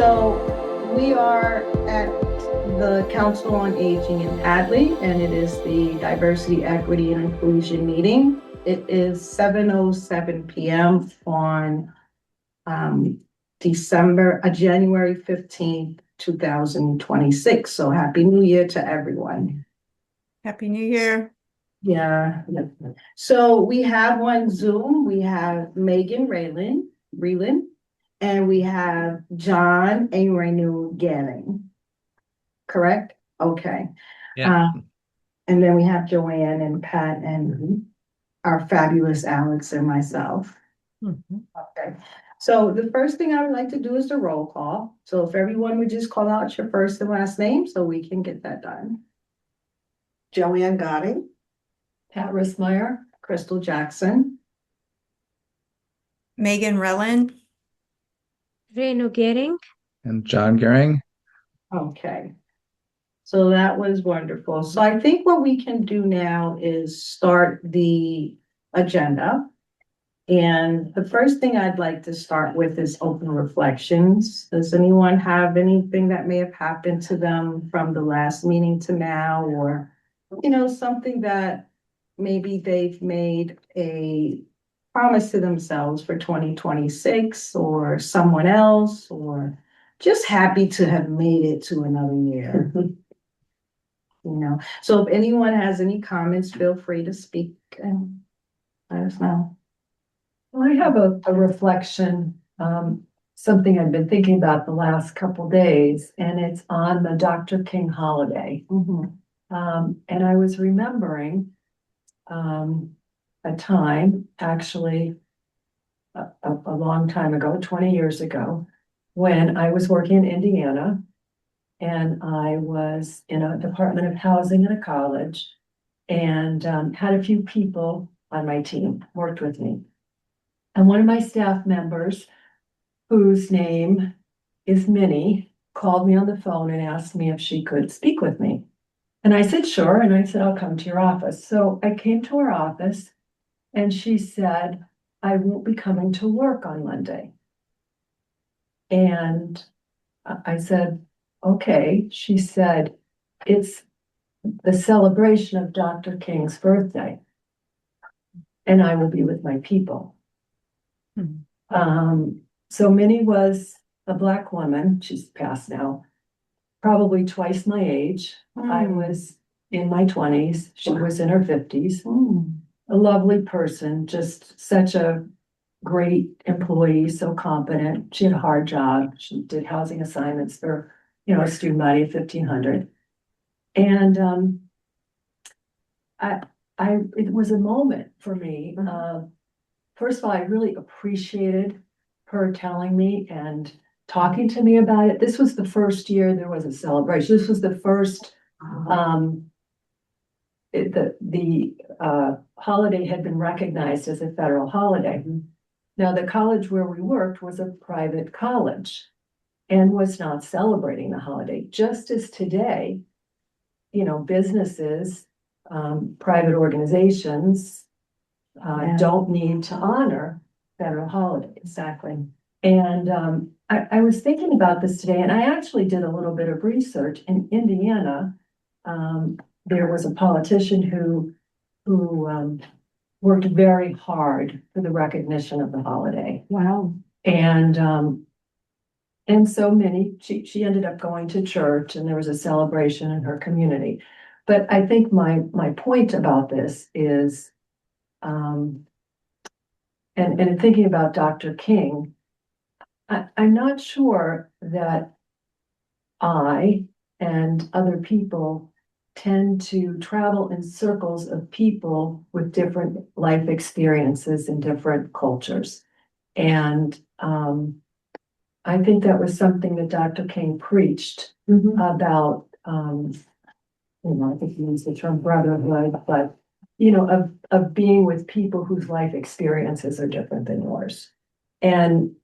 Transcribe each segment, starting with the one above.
So we are at the Council on Aging in Hadley, and it is the Diversity, Equity, and Inclusion meeting. It is 7:07 p.m. on January 15th, 2026. So Happy New Year to everyone. Happy New Year. Yeah. So we have on Zoom, we have Megan Reland, and we have John and Renu Ganning. Correct? Okay. Yeah. And then we have Joanne and Pat and our fabulous Alex and myself. Okay. So the first thing I would like to do is the roll call. So if everyone would just call out your first and last name so we can get that done. Joanne Godding, Pat Rismeyer, Crystal Jackson, Megan Relland. Renu Gehring. And John Gehring. Okay. So that was wonderful. So I think what we can do now is start the agenda. And the first thing I'd like to start with is open reflections. Does anyone have anything that may have happened to them from the last meeting to now, or, something that maybe they've made a promise to themselves for 2026 or someone else, or just happy to have made it to another year? So if anyone has any comments, feel free to speak and let us know. Well, I have a reflection, something I've been thinking about the last couple days, and it's on the Dr. King holiday. And I was remembering a time, actually, a long time ago, 20 years ago, when I was working in Indiana, and I was in a Department of Housing at a college, and had a few people on my team worked with me. And one of my staff members, whose name is Minnie, called me on the phone and asked me if she could speak with me. And I said, sure. And I said, I'll come to your office. So I came to her office, and she said, I won't be coming to work on Monday. And I said, okay. She said, it's the celebration of Dr. King's birthday, and I will be with my people. So Minnie was a Black woman. She's passed now, probably twice my age. I was in my 20s. She was in her 50s. A lovely person, just such a great employee, so competent. She had a hard job. She did housing assignments for, a student body of 1,500. And it was a moment for me. First of all, I really appreciated her telling me and talking to me about it. This was the first year there was a celebration. This was the first, the holiday had been recognized as a federal holiday. Now, the college where we worked was a private college and was not celebrating the holiday, just as today, businesses, private organizations, don't need to honor federal holidays. Exactly. And I was thinking about this today, and I actually did a little bit of research. In Indiana, there was a politician who worked very hard for the recognition of the holiday. Wow. And so Minnie, she ended up going to church, and there was a celebration in her community. But I think my point about this is, and in thinking about Dr. King, I'm not sure that I and other people tend to travel in circles of people with different life experiences in different cultures. And I think that was something that Dr. King preached about, I think he used the term brotherhood, but of being with people whose life experiences are different than yours. And,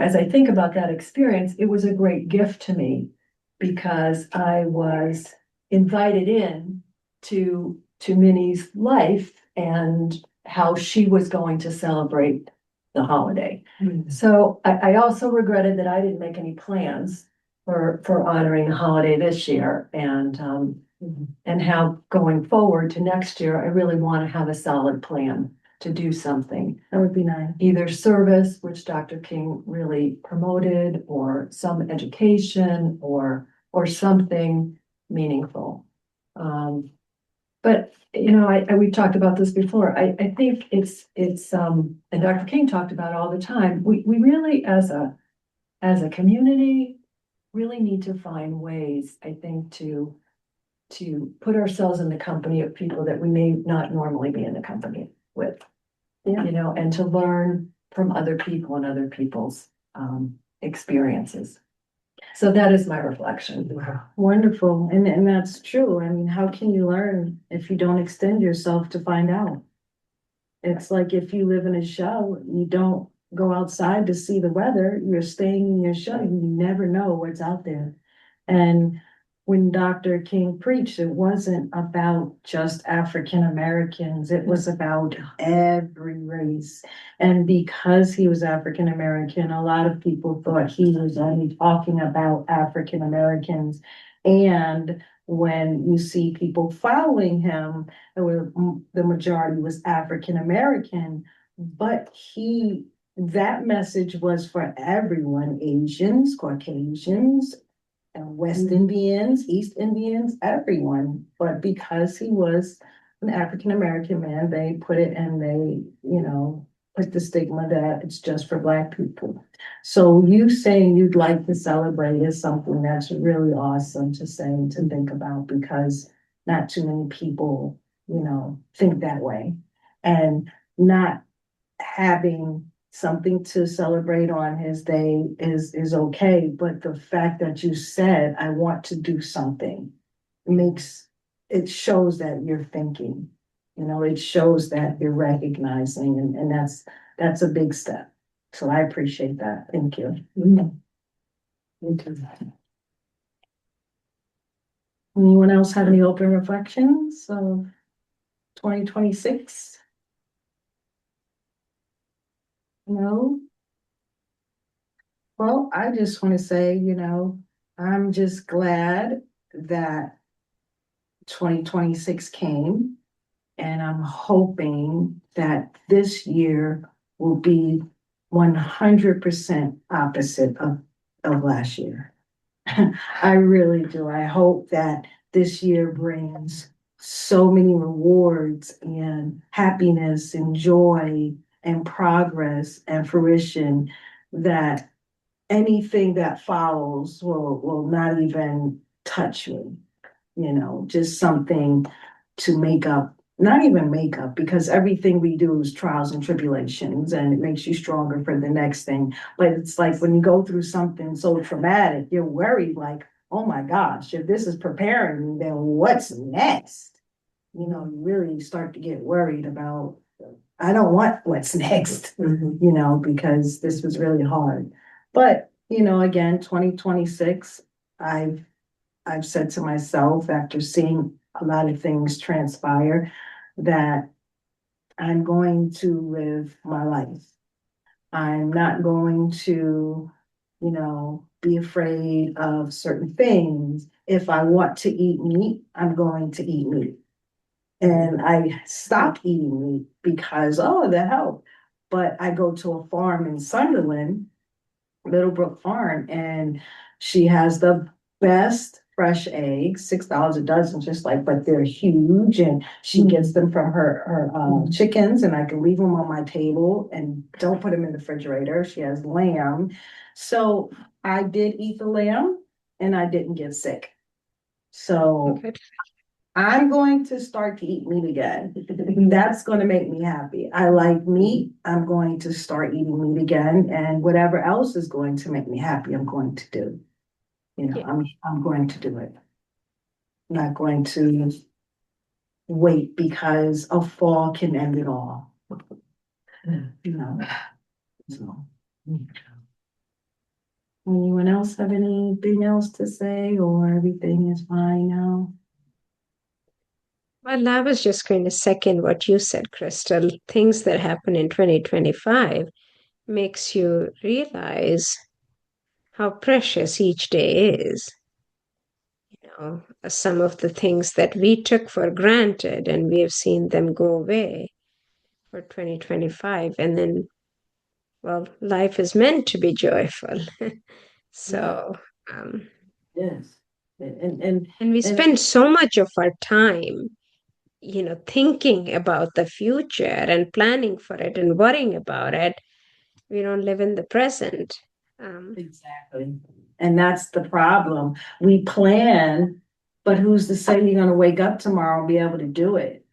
as I think about that experience, it was a great gift to me because I was invited in to Minnie's life and how she was going to celebrate the holiday. So I also regretted that I didn't make any plans for honoring the holiday this year and how going forward to next year, I really want to have a solid plan to do something. That would be nice. Either service, which Dr. King really promoted, or some education or something meaningful. But you know, we've talked about this before. I think it's and Dr. King talked about it all the time. We really as a community really need to find ways, I think, to put ourselves in the company of people that we may not normally be in the company with. Yeah. You know, and to learn from other people and other people's experiences. So that is my reflection. Wonderful. And that's true. I mean, how can you learn if you don't extend yourself to find out? It's like if you live in a shell, you don't go outside to see the weather, you're staying in your shell, you never know what's out there. And when Dr. King preached, it wasn't about just African Americans, it was about every race. And because he was African American, a lot of people thought he was only talking about African Americans. And when you see people following him, the majority was African American, but that message was for everyone, Asians, Caucasians, and West Indians, East Indians, everyone. But because he was an African American man, they put it and they, put the stigma that it's just for Black people. So you saying you'd like to celebrate is something that's really awesome to say and to think about, because not too many people, think that way. And not having something to celebrate on his day is okay, but the fact that you said, I want to do something, it shows that you're thinking, it shows that you're recognizing, and that's a big step. So I appreciate that. Thank you. Thank you. Anyone else have any open reflections of 2026? No? Well, I just want to say, I'm just glad that 2026 came, and I'm hoping that this year will be 100% opposite of last year. I really do. I hope that this year brings so many rewards and happiness and joy and progress and fruition that anything that follows will not even touch me, just something to make up, not even make up, because everything we do is trials and tribulations and it makes you stronger for the next thing. But it's like when you go through something so traumatic, you're worried like, oh my gosh, if this is preparing me, then what's next? You really start to get worried about, I don't want what's next, because this was really hard. But, again, 2026, I've said to myself after seeing a lot of things transpire that I'm going to live my life. I'm not going to, be afraid of certain things. If I want to eat meat, I'm going to eat meat. And I stopped eating meat because, the health. But I go to a farm in Sunderland, Middlebrook Farm, and she has the best fresh eggs, $6 a dozen, but they're huge. And she gets them from her chickens, and I can leave them on my table and don't put them in the refrigerator. She has lamb. So I did eat the lamb and I didn't get sick. So Good. I'm going to start to eat meat again. That's going to make me happy. I like meat. I'm going to start eating meat again, and whatever else is going to make me happy, I'm going to do. Yeah. I'm going to do it. I'm not going to wait because a fall can end it all. So. Anyone else have anything else to say, or everything is fine now? Well, I was just going to second what you said, Crystal. Things that happen in 2025 makes you realize how precious each day is. You know, some of the things that we took for granted and we have seen them go away for 2025. And then, well, life is meant to be joyful. So, um, Yes. And and we spend so much of our time, thinking about the future and planning for it and worrying about it. We don't live in the present. exactly. And that's the problem. We plan, but who's to say you're gonna wake up tomorrow and be able to do it?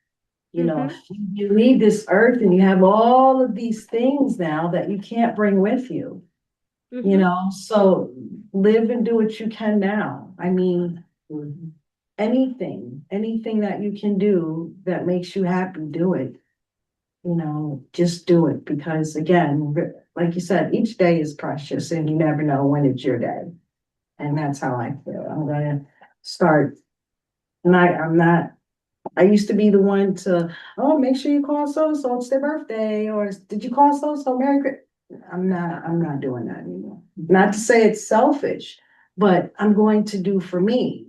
You know, Mhm. you leave this earth and you have all of these things now that you can't bring with you. You Mhm. know, so live and do what you can now. I mean, anything that you can do that makes you happy, do it. You know, just do it because again, like you said, each day is precious and you never know when it's your day. And that's how I feel. I'm gonna start. And I'm not, I used to be the one to, oh, make sure you call so-and-so, it's their birthday, or did you call so-and-so, Merry Christmas? I'm not doing that anymore. Not to say it's selfish, but I'm going to do for me.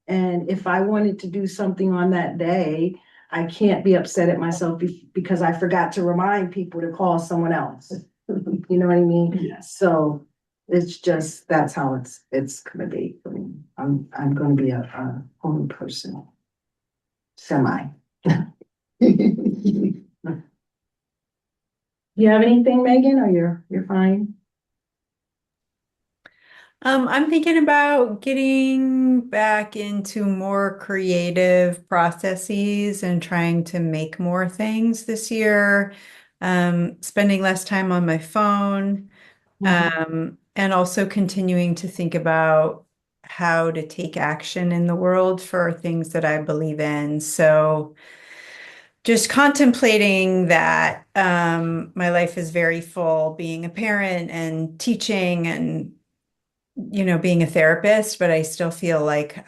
And if I wanted to do something on that day, I can't be upset at myself because I forgot to remind people to call someone else. You know what I mean? Yes. So it's just, that's how it's gonna be for me. I'm gonna be a home person. Semi. You have anything, Megan, or you're fine? I'm thinking about getting back into more creative processes and trying to make more things this year. Spending less time on my phone, and also continuing to think about how to take action in the world for things that I believe in. So just contemplating that my life is very full, being a parent and teaching and being a therapist, but I still feel like,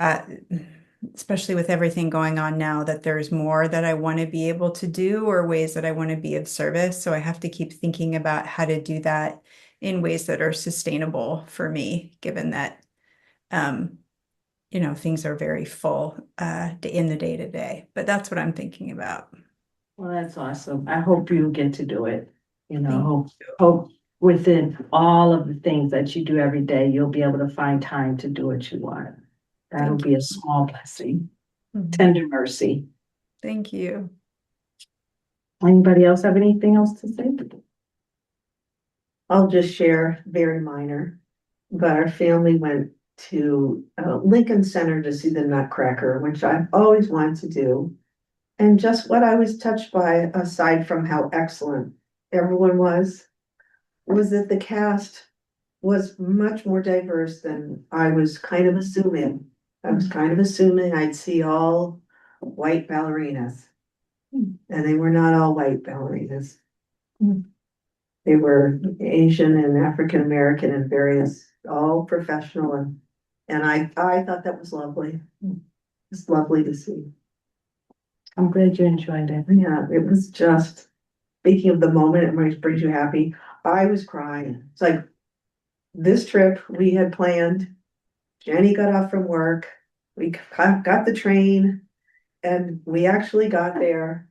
especially with everything going on now, that there's more that I want to be able to do or ways that I want to be of service. So I have to keep thinking about how to do that in ways that are sustainable for me, given that, things are very full in the day to day. But that's what I'm thinking about. Well, that's awesome. I hope you get to do it. You know, Thank hope within all of the things that you do every day, you'll be able to find time to do what you want. That'll Thank be a small blessing, Mhm. tender mercy. Thank you. Anybody else have anything else to say? I'll just share very minor, but our family went to Lincoln Center to see the Nutcracker, which I've always wanted to do. And just what I was touched by, aside from how excellent everyone was that the cast was much more diverse than I was kind of assuming. I was kind of assuming I'd see all white ballerinas. And they were not all white ballerinas. They were Asian and African American and various, all professional and I thought that was lovely. It's lovely to see. I'm glad you enjoyed it. Yeah, it was just, speaking of the moment, it brings you happy. I was crying. It's like this trip we had planned. Jenny got off from work. We got the train and we actually got there.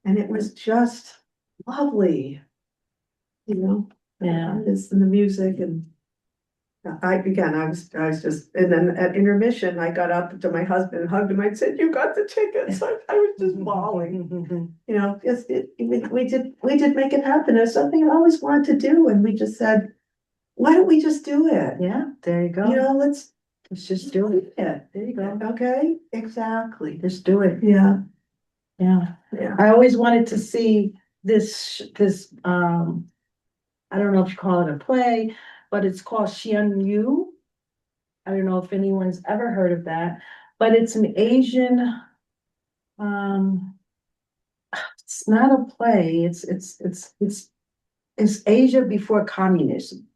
And it was just lovely. Yeah. It's in the music and I was just, and then at intermission, I got up to my husband and hugged him. I said, "You got the tickets." I was just bawling. We did make it happen. It's something I always wanted to do, and we just said, "Why don't we just do it?" Yeah, there you go. Let's just do it. it. There you go. Okay, exactly. Just do it. Yeah, Yeah. yeah. I always wanted to see this, I don't know if you call it a play, but it's called Xian Yu. I don't know if anyone's ever heard of that, but it's an Asian, um, it's not a play, it's Asia before communism.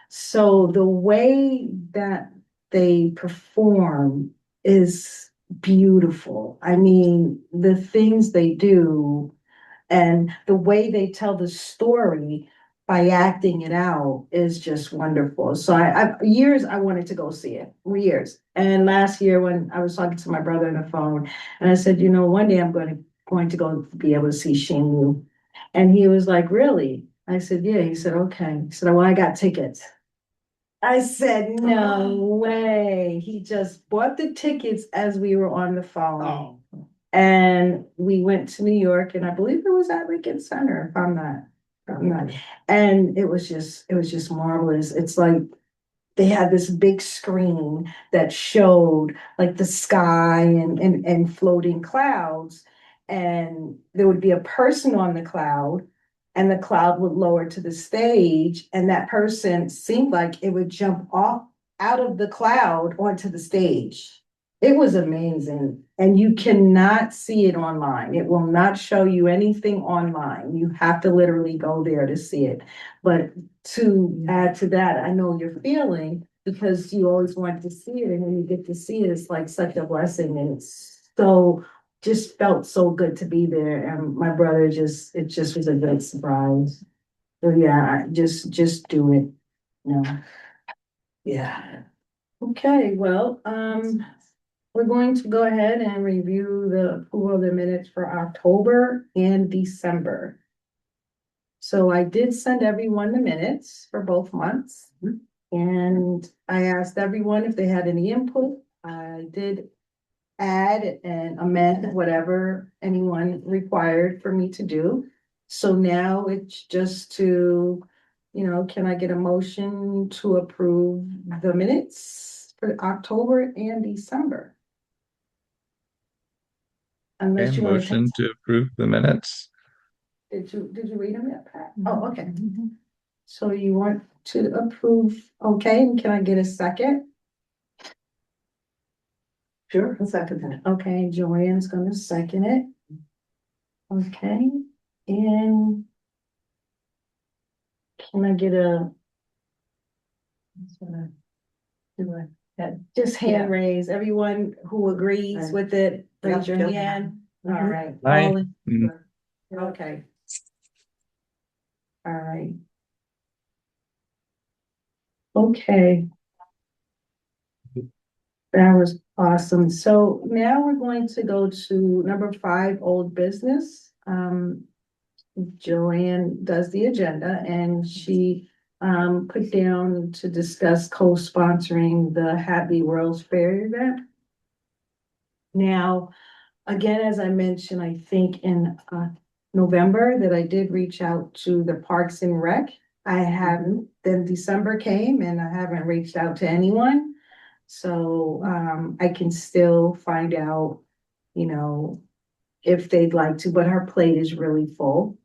So the way that they perform is beautiful. I mean, the things they do and the way they tell the story by acting it out is just wonderful. So years I wanted to go see it, years. And last year when I was talking to my brother on the phone, and I said, one day I'm going to go be able to see Xinyu. And he was like, really? I said, yeah. He said, okay. He said, well, I got tickets. I said, no way. He just bought the tickets as we were on the phone. And we went to New York, and I believe it was at Lincoln Center, if I'm not. And it was just marvelous. It's like they had this big screen that showed like the sky and floating clouds. And there would be a person on the cloud, and the cloud would lower to the stage, and that person seemed like it would jump off out of the cloud onto the stage. It was amazing, and you cannot see it online. It will not show you anything online. You have to literally go there to see it. But to add to that, I know your feeling because you always wanted to see it, and when you get to see it, it's like such a blessing, and it's so just felt so good to be there. And my brother it just was a good surprise. So yeah, just do it. No. Yeah. Okay, well, we're going to go ahead and review the approval of the minutes for October and December. So I did send everyone the minutes for both months. And I asked everyone if they had any input. I did add and amend whatever anyone required for me to do. So now it's just to, can I get a motion to approve the minutes for October and December? Unless Okay, you want motion to approve the minutes. did you read them yet, Pat? Oh, okay. So you want to approve, okay, and can I get a second? Sure, I'll second that. Okay, Joanne's gonna second it. Okay, and can I get a, just hand raise, everyone who agrees Right. with it, raise your Yep. hand. All Mhm. right. Aye. all in- Mm. Okay. All right. Okay. That was awesome. So now we're going to go to number 5, old business. Joanne does the agenda, and she put down to discuss co-sponsoring the Hadley World's Fair event. Now, again, as I mentioned, I think in November that I did reach out to the Parks and Rec. I haven't, then December came and I haven't reached out to anyone. So I can still find out, if they'd like to, but her plate is really full.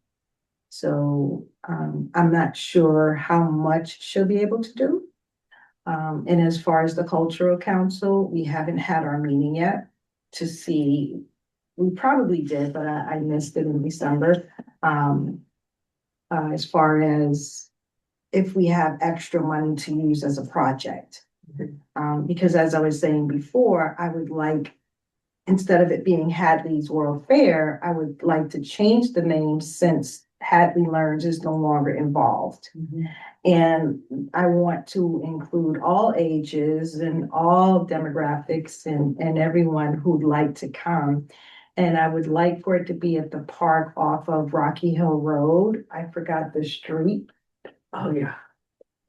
So I'm not sure how much she'll be able to do. And as far as the cultural council, we haven't had our meeting yet to see. We probably did, but I missed it in December. As far as if we have extra money to use as a project. Because as I was saying before, I would like, instead of it being Hadley's World Fair, I would like to change the name since Hadley Learns is no longer involved. And I want to include all ages and all demographics and everyone who'd like to come. And I would like for it to be at the park off of Rocky Hill Road. I forgot the street. Oh, yeah.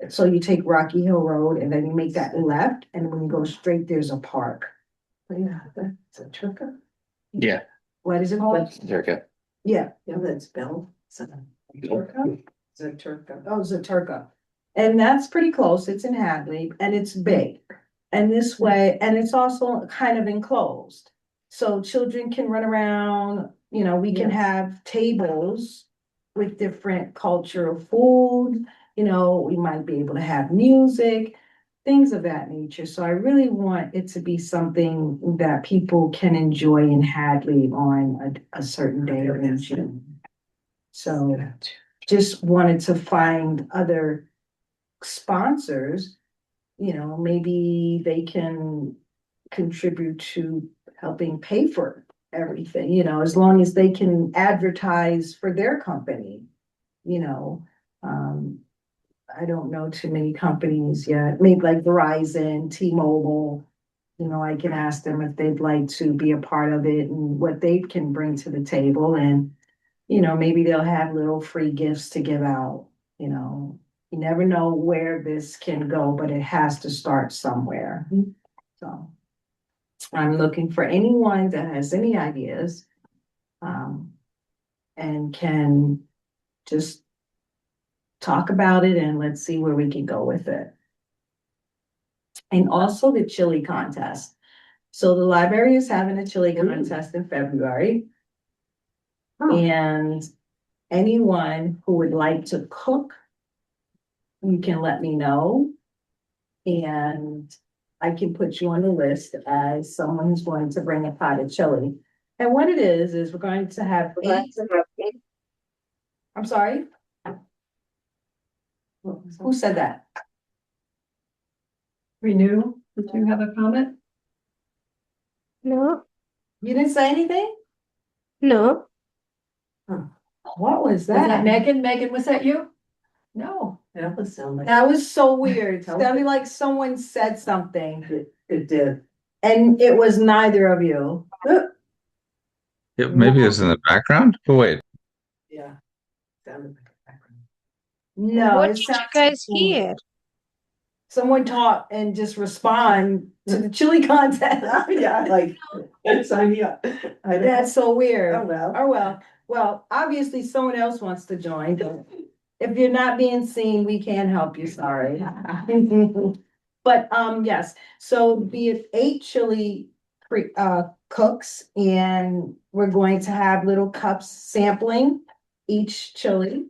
So you take Rocky Hill Road and then you make that left, and when you go straight, there's a park. Oh, yeah, that's a Turka. Yeah. What is it called? Zerka. Yeah, Yeah, that's Bell. Turka? Zaturka. oh, Zaturka. And that's pretty close. It's in Hadley and it's big. And this way, and it's also kind of enclosed. So children can run around, we can Yes. have tables with different cultural food, we might be able to have music, things of that nature. So I really want it to be something that people can enjoy in Hadley on a certain day in June. So just wanted to find other sponsors, maybe they can contribute to helping pay for everything, as long as they can advertise for their company, I don't know too many companies yet, maybe like Verizon, T-Mobile. You know, I can ask them if they'd like to be a part of it and what they can bring to the table. And, you know, maybe they'll have little free gifts to give out, you know. You never know where this can go, but it has to start somewhere. So I'm looking for anyone that has any ideas, and can just talk about it and let's see where we can go with it. And also the chili contest. So the library is having a chili contest in February. And anyone who would like to cook, you can let me know. And I can put you on the list as someone who's going to bring a pot of chili. And what it is we're going to have I'm sorry? Who said that? Renew, did you have a comment? No, You didn't say anything? no. What was Was that that? Megan? Megan, was that you? No. That would sound like. That was so weird. Tell Sounded me. like someone said something It did. and it was neither of you. Yeah, maybe it was in the background. But wait, Yeah. Sounded like a background. No, What it did you sounds guys like hear? someone talk and just respond to the chili contest. Yeah, like, sign me up. That's so weird. Oh, well. Oh, well, obviously someone else wants to join. But if you're not being seen, we can't help you, sorry. But, yes, so be it 8 chili cooks, and we're going to have little cups sampling each chili.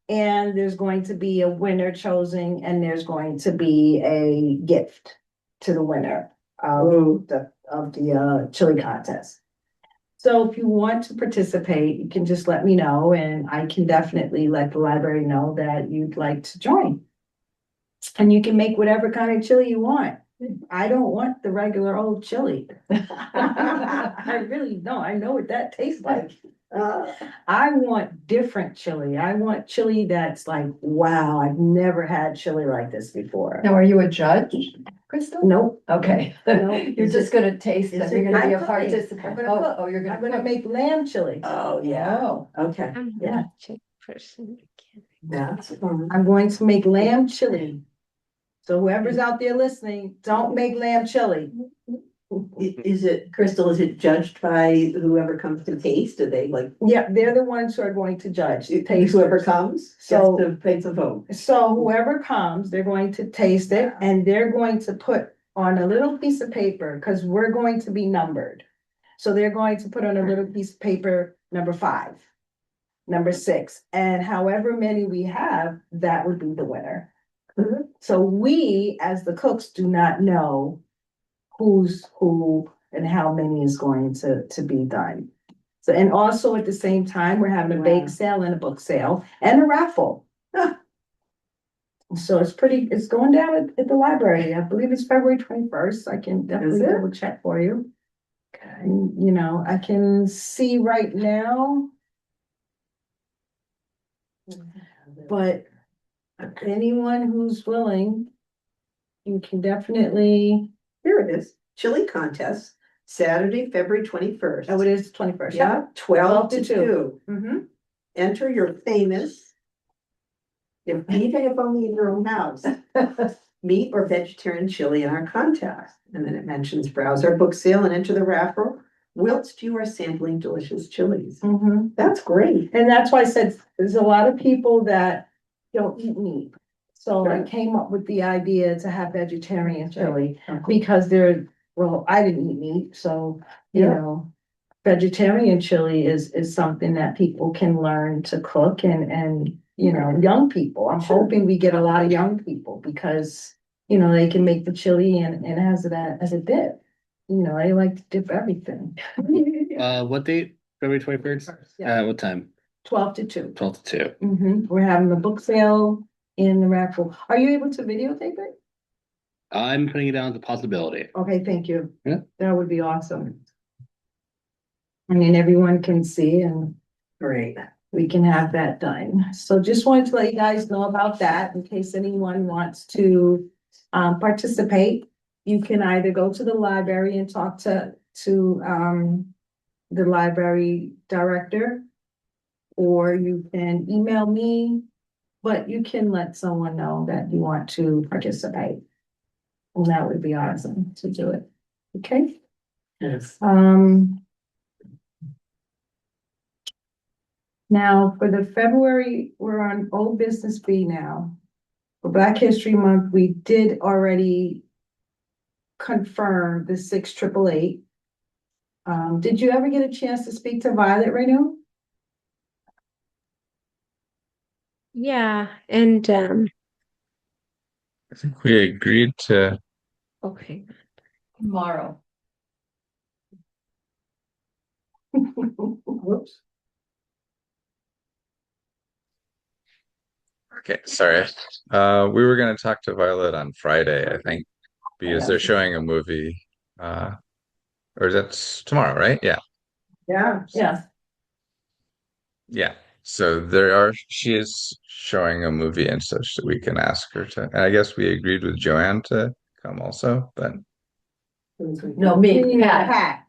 And there's going to be a winner chosen, and there's going to be a gift to the winner of the chili contest. So if you want to participate, you can just let me know, and I can definitely let the library know that you'd like to join. And you can make whatever kind of chili you want. I don't want the regular old chili. I really don't. I know what that tastes like. I want different chili. I want chili that's like, wow, I've never had chili like this before. Now, are you a judge, Crystal? Nope. Okay. No. You're just gonna taste them. Is You're it- gonna be a I'm cooking. participant. I'm gonna cook. You're I'm gonna gonna make lamb chili. Oh, yeah. Oh, Okay. I'm Yeah. not a chick person. That's fun. I'm going to make lamb chili. So whoever's out there listening, don't make lamb chili. Is it, Crystal, is it judged by whoever comes to taste? Do they like, Yeah, they're the ones who are going to judge. the whoever tasters. comes? So- Gets to place a vote. So whoever comes, they're going to taste it and they're going to put on a little piece of paper, because we're going to be numbered. So they're going to put on a little piece of paper, number 5, number 6, and however many we have, that would be the winner. So we, as the cooks, do not know who's who and how many is going to be done. So, and also at the same time, we're having a bake sale and a book sale and a raffle. So it's going down at the library. I believe it's February 21st. I can definitely Is it? double check for you. And, you know, I can see right now, but anyone who's willing, you can definitely, Here it is, chili contest, Saturday, February 21st. oh, it is 21st. Yeah, 12 to 2. 2. Mm-hmm. Enter your famous, even if only in your own house, meat or vegetarian chili in our contest. And then it mentions browse our book sale and enter the raffle whilst you are sampling delicious chilies. Mm-hmm. That's great. And that's why I said there's a lot of people that don't eat meat. So I Sure. came up with the idea to have vegetarian chili Okay. because well, I didn't eat meat, so, you Yeah. know, vegetarian chili is something that people can learn to cook and, you know, young people. I'm Sure. hoping we get a lot of young people because, you know, they can make the chili and has it as a dip. You know, I like to dip everything. What date? February 21st? Yeah, What time? 12 to 2. 12 to 2. We're having the book sale in the raffle. Are you able to videotape it? I'm putting it down as a possibility. Okay, thank you. Yeah. That would be awesome. I mean, everyone can see and Great. we can have that done. So just wanted to let you guys know about that in case anyone wants to participate. You can either go to the library and talk to the library director, or you can email me, but you can let someone know that you want to participate. And that would be awesome to do it. Okay? Yes. Now for the February, we're on Old Business B now. For Black History Month, we did already confirm the 688. Did you ever get a chance to speak to Violet Renew? Yeah, and I think we agreed to, okay. Tomorrow. Whoops. okay, sorry. We were gonna talk to Violet on Friday, I think, because they're showing a movie, or that's tomorrow, right? Yeah. Yeah, yeah. Yeah. So she is showing a movie and such that we can ask her to, and I guess we agreed with Joanne to come also, but No, me, Pat.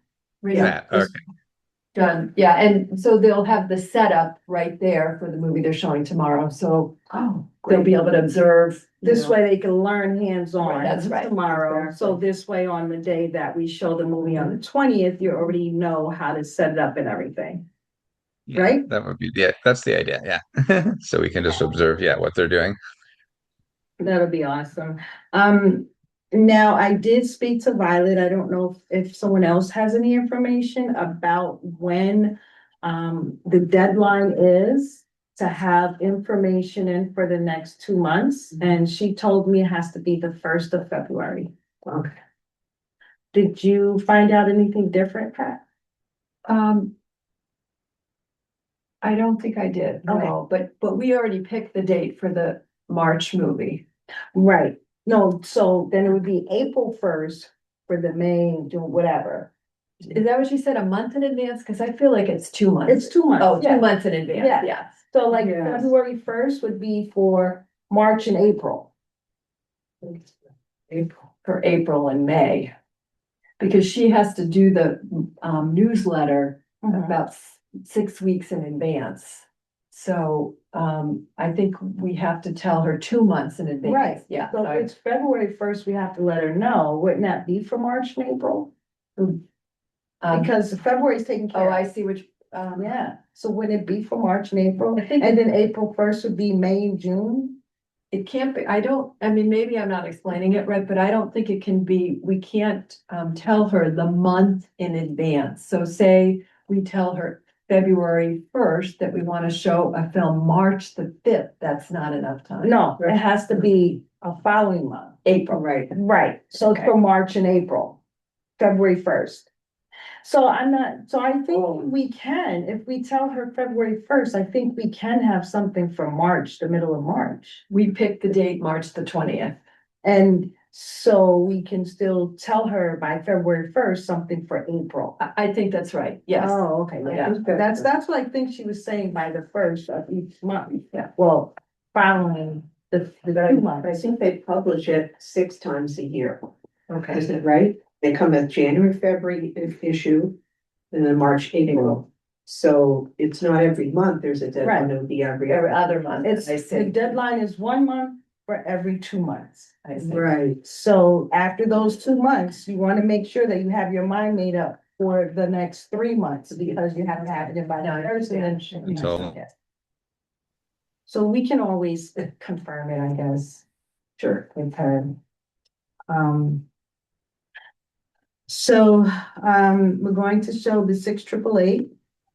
Pat, okay. Done, yeah, and so they'll have the setup right there for the movie they're showing tomorrow, so Oh, they'll be able to observe. This way they can learn hands-on. Right, that's right. Tomorrow, so this way on the day that we show the movie on the 20th, you already know how to set it up and everything. Yeah, Right? that would be, yeah, that's the idea, yeah. So we can just observe, yeah, what they're doing. That'll be awesome. Now I did speak to Violet. I don't know if someone else has any information about when the deadline is to have information in for the next 2 months. And she told me it has to be the 1st of February. Okay. Did you find out anything different, Pat? I don't think I did, no, but we already picked the date for the March movie. Right. No, so then it would be April 1st for the May, June, whatever. Is that what you said, a month in advance? Cause I feel like it's 2 months. It's 2 months. Oh, yeah. 2 months in advance, Yeah. yeah. So like Yes. February 1st would be for March and April. For April and May. Because she has to do the newsletter about 6 weeks in advance. So I think we have to tell her 2 months in advance. Right. Yeah. So if it's February 1st, we have to let her know. Wouldn't that be for March and April? Because February is taken care Oh, of. I see which, Yeah, so wouldn't it be for March and April? I think- And then April 1st would be May and June? it can't be, I mean, maybe I'm not explaining it right, but I don't think it can be, we can't tell her the month in advance. So say we tell her February 1st that we want to show a film March the 5th, that's not enough time. No, it has to be a following month. April, right. Right, so it's Okay. for March and April, February 1st. So I think we can, if we tell her February 1st, I think we can have something for March, the middle of March. We picked the date, March the 20th. And so we can still tell her by February 1st, something for April. I think that's right, yes. Oh, okay, yeah, Yeah. that's what I think she was saying by the 1st of each month, yeah, well, following the 2 months. I think they publish it 6 times a year. Okay. Is that right? They come with January, February issue, and then March, April. So it's not every month, there's a deadline, it would be every Every other. other month, It's, I the see. deadline is 1 month for every 2 months. I see. Right. So after those 2 months, you want to make sure that you have your mind made up for the next 3 months, because you have to have it in by the first and then. Until- So we can always confirm it, I guess. Sure. With her. So, we're going to show the 688.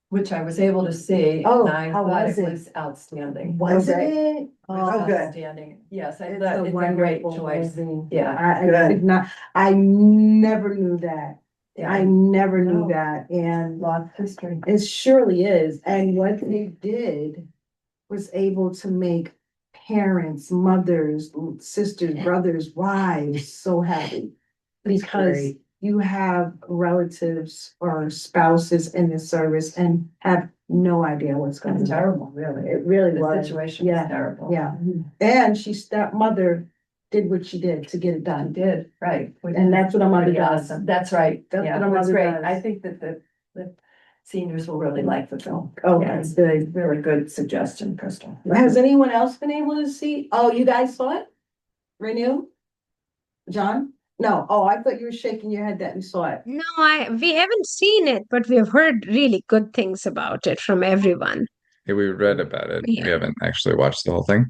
Which I was able to see. Oh, and I how thought was it it? was outstanding. Was Okay. it? It was outstanding. Yes, I It's thought a it's a great wonderful choice. movie. Yeah. I did not, I never knew that. I Yeah, never knew No. that, and lots of history. it surely is, and what they did was able to make parents, mothers, sisters, brothers, wives so happy. Because, great. you have relatives or spouses in the service and have no idea what's going It's on. terrible, really. It really The was. situation Yeah, was terrible. yeah. And she stepmother did what she did to get it I done. did, right. And that's what a mother Pretty does. awesome. That's right. That's Yeah, what a that's mother great. does. I think that the seniors will really like the film. Oh, Yeah, that's it's good. really good suggestion, Crystal. Has anyone else been able to see? Oh, you guys saw it? Renew? John? No. Oh, I thought you were shaking your head that you saw it. No, we haven't seen it, but we've heard really good things about it from everyone. Yeah, we read about it. We Yeah. haven't actually watched the whole thing,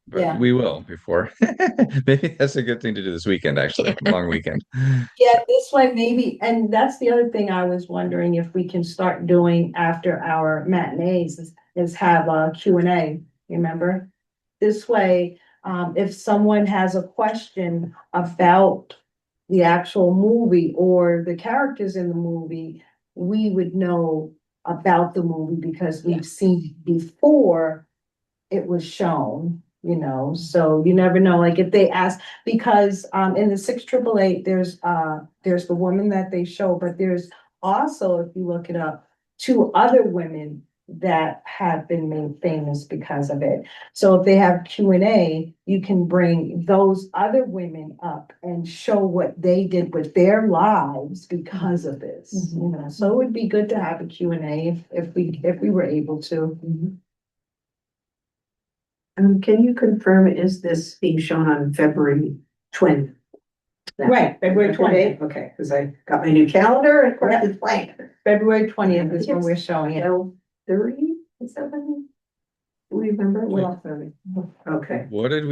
but Yeah. we will before. Maybe that's a good thing to do this weekend, actually. Long weekend. Yeah, this way maybe, and that's the other thing I was wondering if we can start doing after our matinees is have a Q&A, remember? This way, if someone has a question about the actual movie or the characters in the movie, we would know about the movie because Yeah. we've seen before it was shown, you know, so you never know, like if they ask, because in the 6888, there's the woman that they show, but there's also, if you look it up, two other women that have been made famous because of it. So if they have Q&A, you can bring those other women up and show what they did with their lives because of this, you know, so it would be good to have a Q&A if we were able to. Can you confirm, is this being shown on February 20th? Right, February 20th, okay. Because I got my new calendar and of course it's blank. February 20th is when we're showing it. 30, is that what? Do we remember? Well, 30. Okay. What did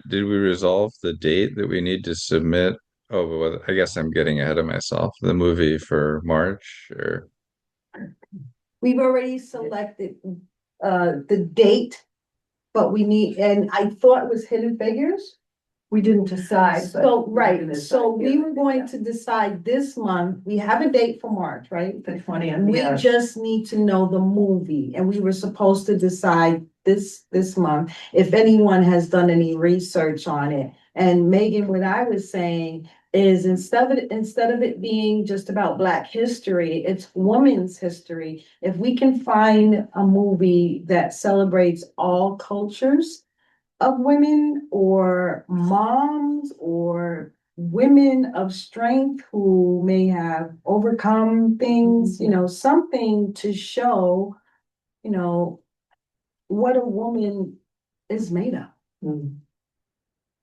did we resolve the date that we need to submit? Oh, well, I guess I'm getting ahead of myself. The movie for March, or We've already selected the date, but we need, and I thought it was Hidden Figures. We didn't decide. but So, we're right, gonna so decide we here. were going to decide this month, we have a date for March, right? The 20th, We yeah. just need to know the movie, and we were supposed to decide this month, if anyone has done any research on it. And Megan, what I was saying is instead of it being just about Black history, it's women's history. If we can find a movie that celebrates all cultures of women or moms or women of strength who may have overcome things, you know, something to show, you know, what a woman is made of. Mm.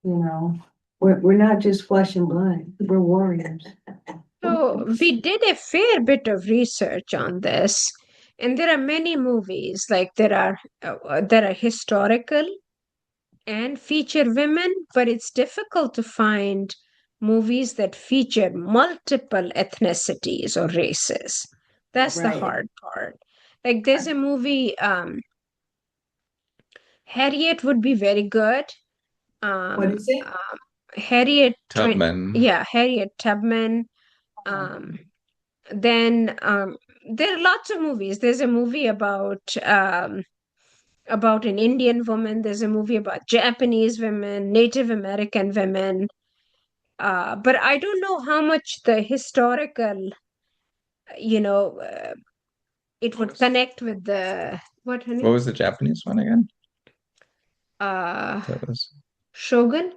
You know, we're not just flesh and blood, we're warriors. So we did a fair bit of research on this, and there are many movies like there are historical and feature women, but it's difficult to find movies that feature multiple ethnicities or races. That's the Right. hard part. Like there's a movie, Harriet would be very good. What is it? Harriet Tubman. Yeah, Harriet Tubman. Then there are lots of movies. There's a movie about an Indian woman. There's a movie about Japanese women, Native American women. But I don't know how much the historical, it would connect with the what her What name? was the Japanese one again? Uh, That Shogun.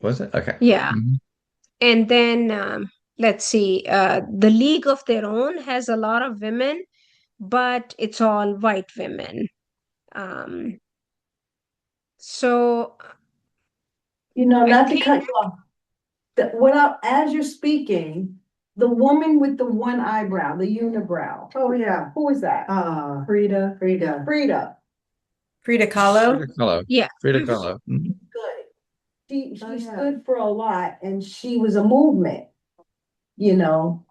was it? Okay. Yeah. Mhm. And then let's see, The League of Their Own has a lot of women, but it's all white women. So You know, I not to think- cut you off. As you're speaking, the woman with the one eyebrow, the unibrow, Oh, yeah. who is that? Frida. Frida. Frida. Frida Kahlo. Frida Kahlo. Yeah. Frida Mhm. Kahlo. Mhm. Good. She Oh, yeah. stood for a lot and she was a movement, you know,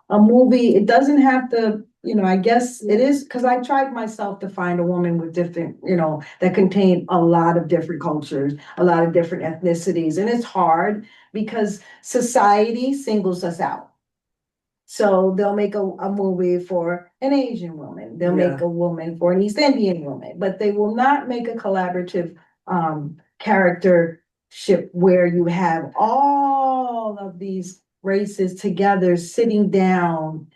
a movie, it doesn't have to, you know, I guess it is, because I tried myself to find a woman with different, you know, that contained a lot of different cultures, a lot of different ethnicities, and it's hard because society singles us out. So they'll make a movie for an Asian woman, they'll make Yeah. a woman for an East Indian woman, but they will not make a collaborative charactership where you have all of these races together, sitting down,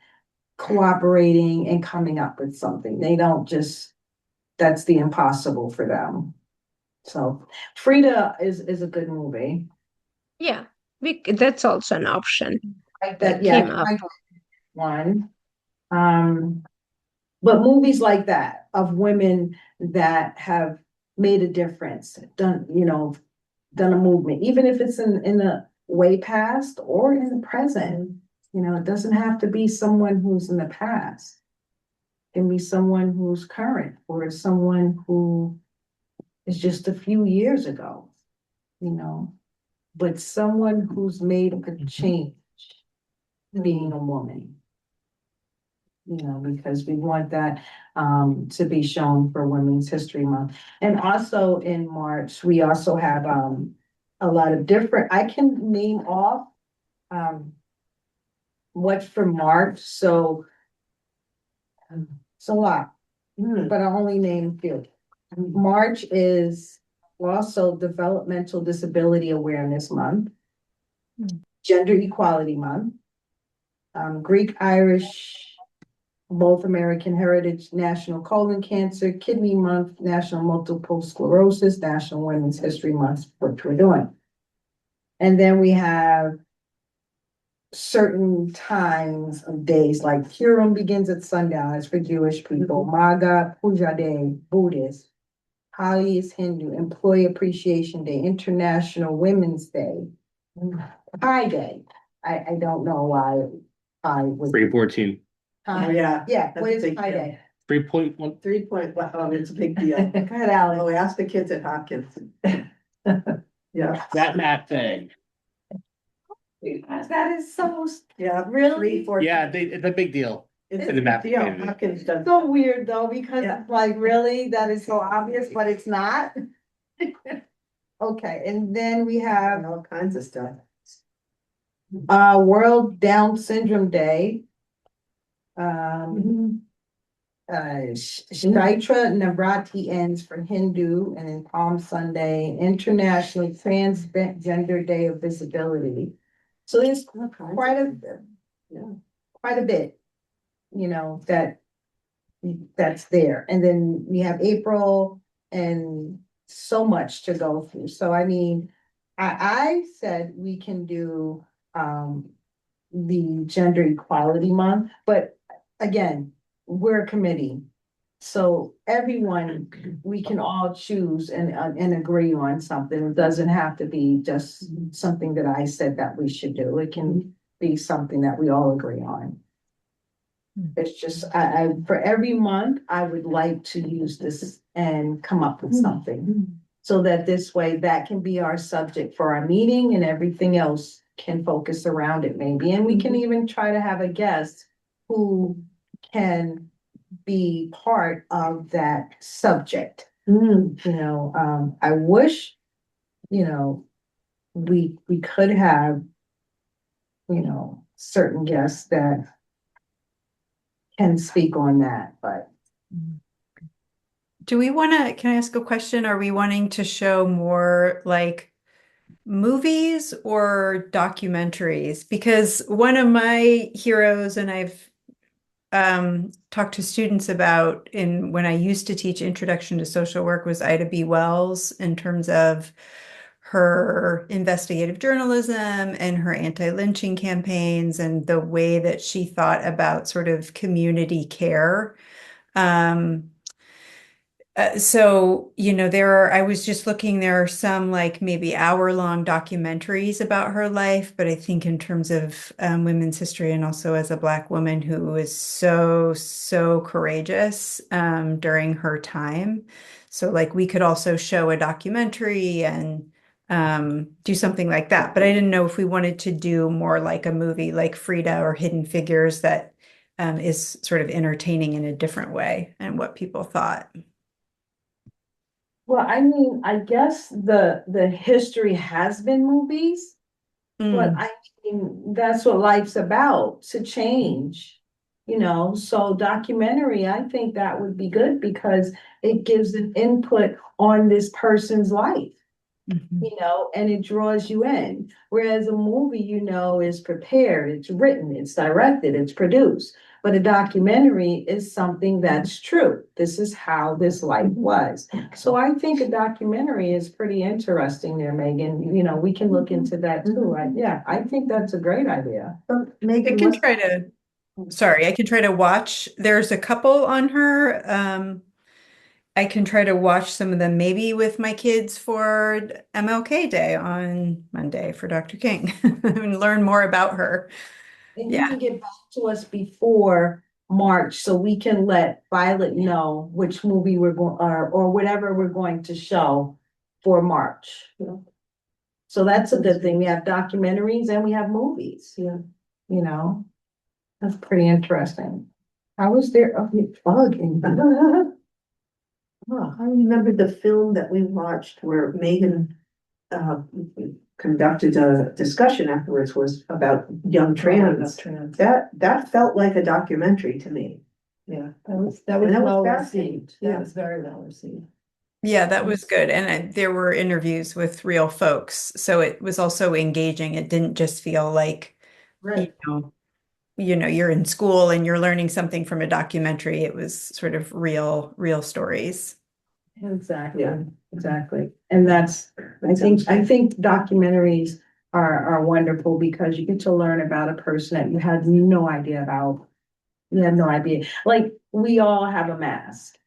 cooperating and coming up with something. They don't just, that's the impossible for them. So Frida is a good movie. Yeah, that's also an option Like that that, yeah, came up. one. But movies like that of women that have made a difference, done, done a movement, even if it's in the way past or in the present. It doesn't have to be someone who's in the past. It can be someone who's current or someone who is just a few years ago, but someone who's made a change being a woman. Because we want that to be shown for Women's History Month. And also in March, we also have a lot of different, I can name off what's for March, so it's a lot, but I only name a few. March is also Developmental Disability Awareness Month, Gender Equality Month, Greek, Irish, both American Heritage, National Colon Cancer, Kidney Month, National Multiple Sclerosis, National Women's History Month, which we're doing. And then we have certain times of days, like Purim begins at sundown, it's for Jewish people, Maga Puja Day, Buddhist, Holi is Hindu, Employee Appreciation Day, International Women's Day, Pi Day. I don't know why I was. 314. Oh, yeah. Yeah, That's what a is big Pi deal. Day? 3.1. 3 point, well, it's a big deal. Go ahead, Alex. Oh, we asked the kids at Hopkins. Yeah, That math thing. That is so, yeah. Really? 3, 4. Yeah, it's a big deal. It's in a the map big deal. community. Hopkins does. so weird though, because Yeah. it's like, really, that is so obvious, but it's not. Okay, and then we have All kinds of stuff. World Down Syndrome Day. Chaitra Navratri ends for Hindu, and then Palm Sunday, International Transgender Day of Visibility. So there's quite a bit, that's there. And then we have April and so much to go through. So I mean, I said we can do the Gender Equality Month, but again, we're a committee. So everyone, we can all choose and agree on something. It doesn't have to be just something that I said that we should do. It can be something that we all agree on. It's just, for every month, I would like to use this and come up with something. So that this way, that can be our subject for our meeting and everything else can focus around it maybe. And we can even try to have a guest who can be part of that subject. I wish, we could have, certain guests that can speak on that, but. Do we want to, can I ask a question? Are we wanting to show more like movies or documentaries? Because one of my heroes, and I've talked to students about when I used to teach Introduction to Social Work, was Ida B. Wells, in terms of her investigative journalism and her anti-lynching campaigns and the way that she thought about sort of community care. So, I was just looking, there are some like maybe hour-long documentaries about her life, but I think in terms of women's history and also as a Black woman who was so, so courageous during her time. So like we could also show a documentary and do something like that. But I didn't know if we wanted to do more like a movie like Frida or Hidden Figures that is sort of entertaining in a different way and what people thought. Well, I mean, I guess the history has been movies, but I mean, that's what life's about, to change. So documentary, I think that would be good because it gives an input on this person's life. you know, and it draws you in. Whereas a movie, you know, is prepared, it's written, it's directed, it's produced. But a documentary is something that's true. This is how this life was. So I think a documentary is pretty interesting there, Megan. You know, we can look into that too, right? Yeah, I think that's a great idea. But I Megan, can what- try to, sorry, I can try to watch. There's a couple on her. I can try to watch some of them maybe with my kids for MLK Day on Monday for Dr. King and learn more about her. And you Yeah. can get back to us before March so we can let Violet know which movie we're going, or whatever we're going to show for March. So that's a good thing. We have documentaries and we have movies. Yeah. You know, that's pretty interesting. I was there, bug in. Oh, I remember the film that we watched where Megan conducted a discussion afterwards was about young trans. Trans. That felt like a documentary to me. Yeah, that was And that was well fascinating. received. Yeah. That was very well received. Yeah, that was good. And there were interviews with real folks. So it was also engaging. It didn't just feel like, Right. you're in school and you're learning something from a documentary. It was sort of real stories. Exactly, Yeah. exactly. And I think documentaries are wonderful because you get to learn about a person that you had no idea about. You had no idea. Like, we all have a mask.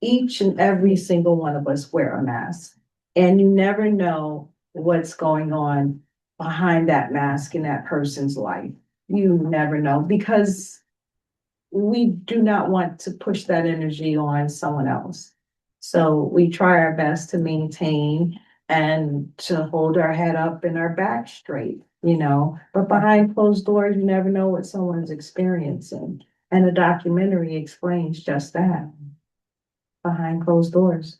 Each and every single one of us wear a mask. And you never know what's going on behind that mask in that person's life. You never know because we do not want to push that energy on someone else. So we try our best to maintain and to hold our head up and our back straight, you know. But behind closed doors, you never know what someone's experiencing. And a documentary explains just that. Behind closed doors.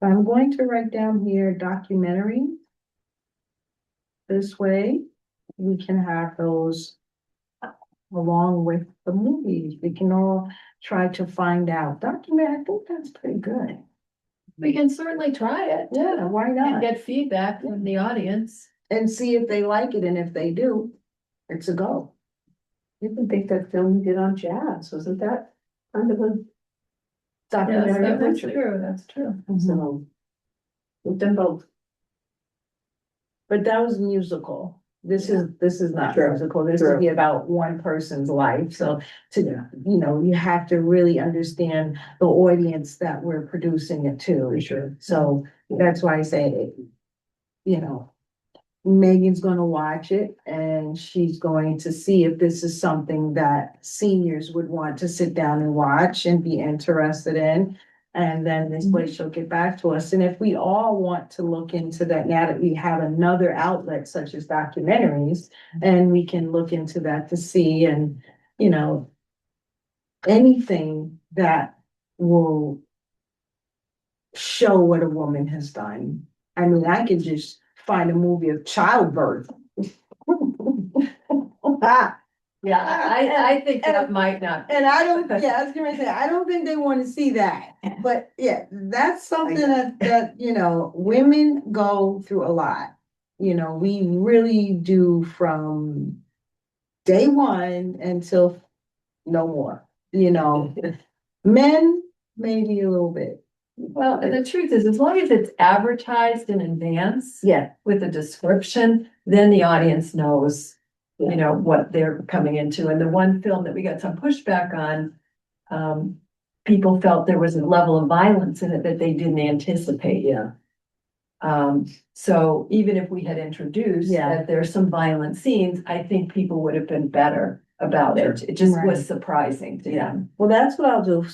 I'm going to write down here documentary. This way, we can have those along with the movies. We can all try to find out. Document, I think that's pretty good. We can certainly try it. Yeah, why And not? get feedback from the audience. And see if they like it, and if they do, it's a go. You can think that film you did on jazz, wasn't that kind of a Yes, documentary? that's Richard? true, that's true. So we've done both. But that was musical. This is not True, musical. This true. would be about one person's life. So you have to really understand the audience that we're producing it to. Sure. So that's why I say, Megan's gonna watch it and she's going to see if this is something that seniors would want to sit down and watch and be interested in. And then this way she'll get back to us. And if we all want to look into that, now that we have another outlet such as documentaries, and we can look into that to see and, anything that will show what a woman has done. I mean, I could just find a movie of childbirth. Yeah, I think that might not. And I don't, I was gonna say, I don't think they want to see that, but yeah, that's something that, women go through a lot. We really do from day one until no more, men, maybe a little bit. Well, and the truth is, as long as it's advertised in advance Yeah, with a description, then the audience knows, what they're coming into. And the one film that we got some pushback on, people felt there was a level of violence in it that they didn't anticipate. yeah. So even if we had introduced Yeah. that there's some violent scenes, I think people would have been better about it. It just Right. was surprising to them. Well, that's what I'll do.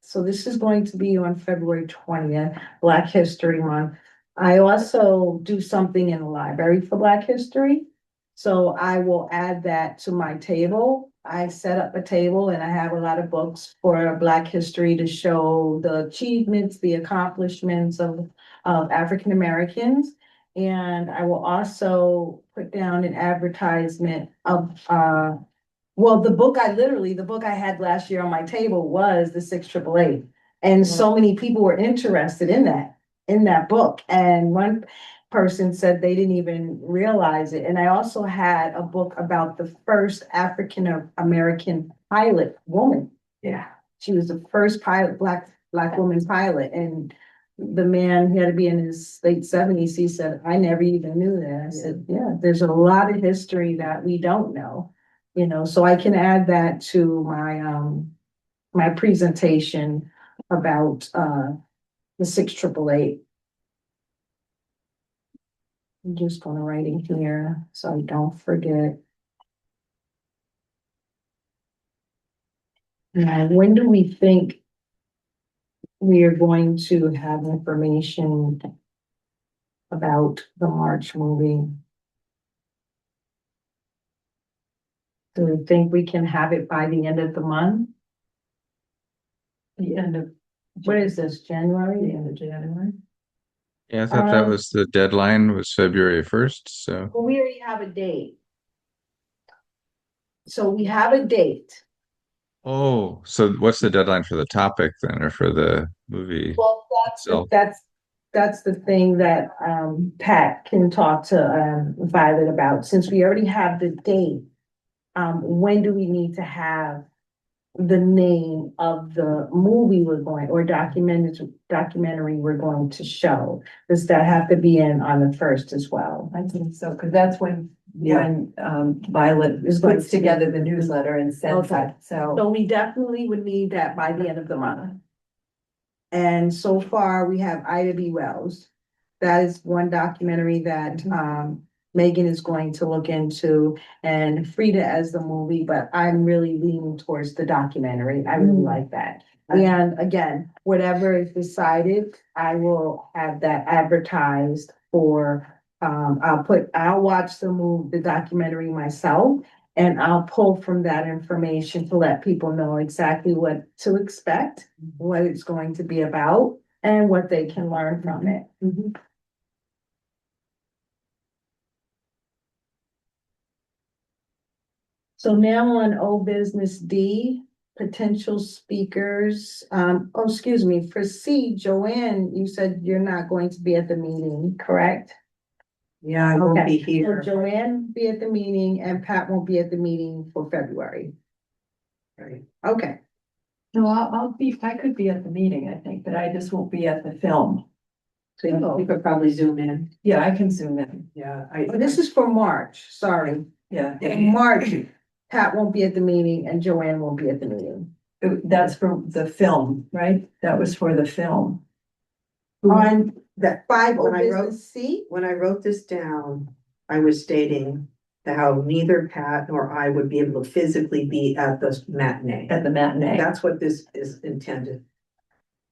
So this is going to be on February 20th, Black History Month. I also do something in the library for Black History. So I will add that to my table. I set up a table and I have a lot of books for Black history to show the achievements, the accomplishments of African Americans. And I will also put down an advertisement of, the book I had last year on my table was the 688. And so many people were interested in that book. And one person said they didn't even realize it. And I also had a book about the first African American pilot woman. Yeah. She was the first black woman pilot, and the man, he had to be in his late 70s. He said, I never even knew that. I said, yeah, there's a lot of history that we don't know, so I can add that to my presentation about the 6888. I'm just gonna write in here so I don't forget. Now, when do we think we are going to have information about the March movie? Do we think we can have it by the end of the month? The end of. What is this, The January? end of January. Yeah, I thought that Um, was the deadline was February 1st, so Well, we already have a date. So we have a date. oh, so what's the deadline for the topic then, or for the movie Well, itself? that's the thing that Pat can talk to Violet about. Since we already have the date, when do we need to have the name of the movie we're going, or documentary we're going to show? Does that have to be in on the 1st as well? I think so, because that's when Yeah. Violet Is going puts to- together the newsletter and sends Okay. it, so. So we definitely would need that by the end of the month. And so far, we have Ida B. Wells. That is one documentary that Megan is going to look into, and Frida as the movie, but I'm really leaning towards the documentary. I really like that. And again, whatever is decided, I will have that advertised for, I'll watch the documentary myself. And I'll pull from that information to let people know exactly what to expect, what it's going to be about, and what they can learn from it. So now on old business D, potential speakers. Excuse me, for C, Joanne, you said you're not going to be at the meeting, correct? Yeah, I won't Okay, be so here. Joanne will be at the meeting and Pat won't be at the meeting for February. Right. Okay, No, I could be at the meeting, I think, but I just won't be at the film. So you could probably zoom in. Yeah, I can zoom in, Yeah, oh, this is for March, sorry. yeah. In March, Pat won't be at the meeting and Joanne won't be at the meeting. That's for the film, right? That was for the film. On that 5 old When I wrote- business C, when I wrote this down, I was stating how neither Pat nor I would be able to physically be at the matinee. At the matinee. That's what this is intended.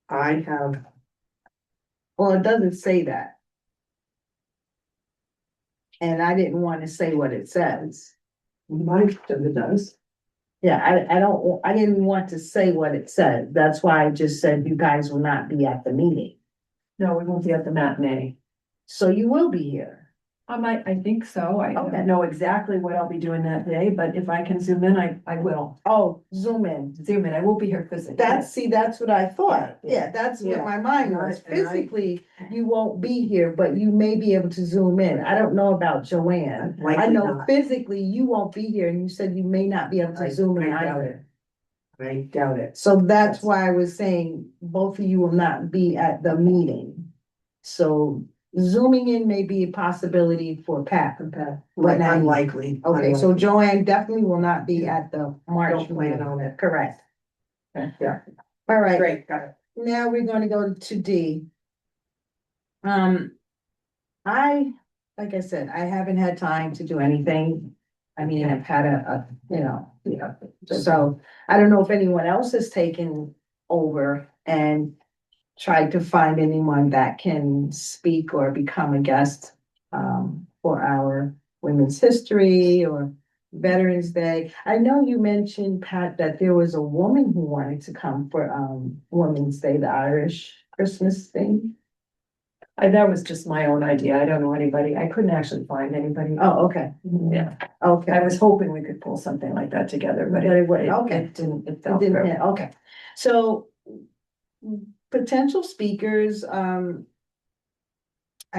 I have, well, it doesn't say that. And I didn't want to say what it says. my, it does. Yeah, I didn't want to say what it said. That's why I just said you guys will not be at the meeting. No, we won't be at the matinee. So you will be here. I think so. I Okay. don't know exactly what I'll be doing that day, but if I can zoom in, I will. Oh, Zoom in. Zoom in. I won't be here physically. That's what I thought. Yeah. Yeah, that's what Yeah. my mind And I- was. and I- Physically, you won't be here, but you may be able to zoom in. I don't know about Joanne. I Likely know not. physically you won't be here, and you said you may not be able to zoom in I doubt either. it. I doubt it. So that's why I was saying both of you will not be at the meeting. So zooming in may be a possibility for Pat. Like unlikely. Okay, so Joanne definitely will not be at the March Don't plan meeting. on it. Correct. Yeah. All right, Great, got it. now we're gonna go to D. Like I said, I haven't had time to do anything. I mean, I've had Yeah. so I don't know if anyone else has taken over and tried to find anyone that can speak or become a guest for our Women's History or Veterans Day. I know you mentioned, Pat, that there was a woman who wanted to come for Women's Day, the Irish Christmas thing. That was just my own idea. I don't know anybody. I couldn't actually find anybody. Oh, okay, Yeah. okay. I was hoping we could pull something like that together, but But it wouldn't. Okay. it didn't, it It fell didn't through. hit, okay, so potential speakers, I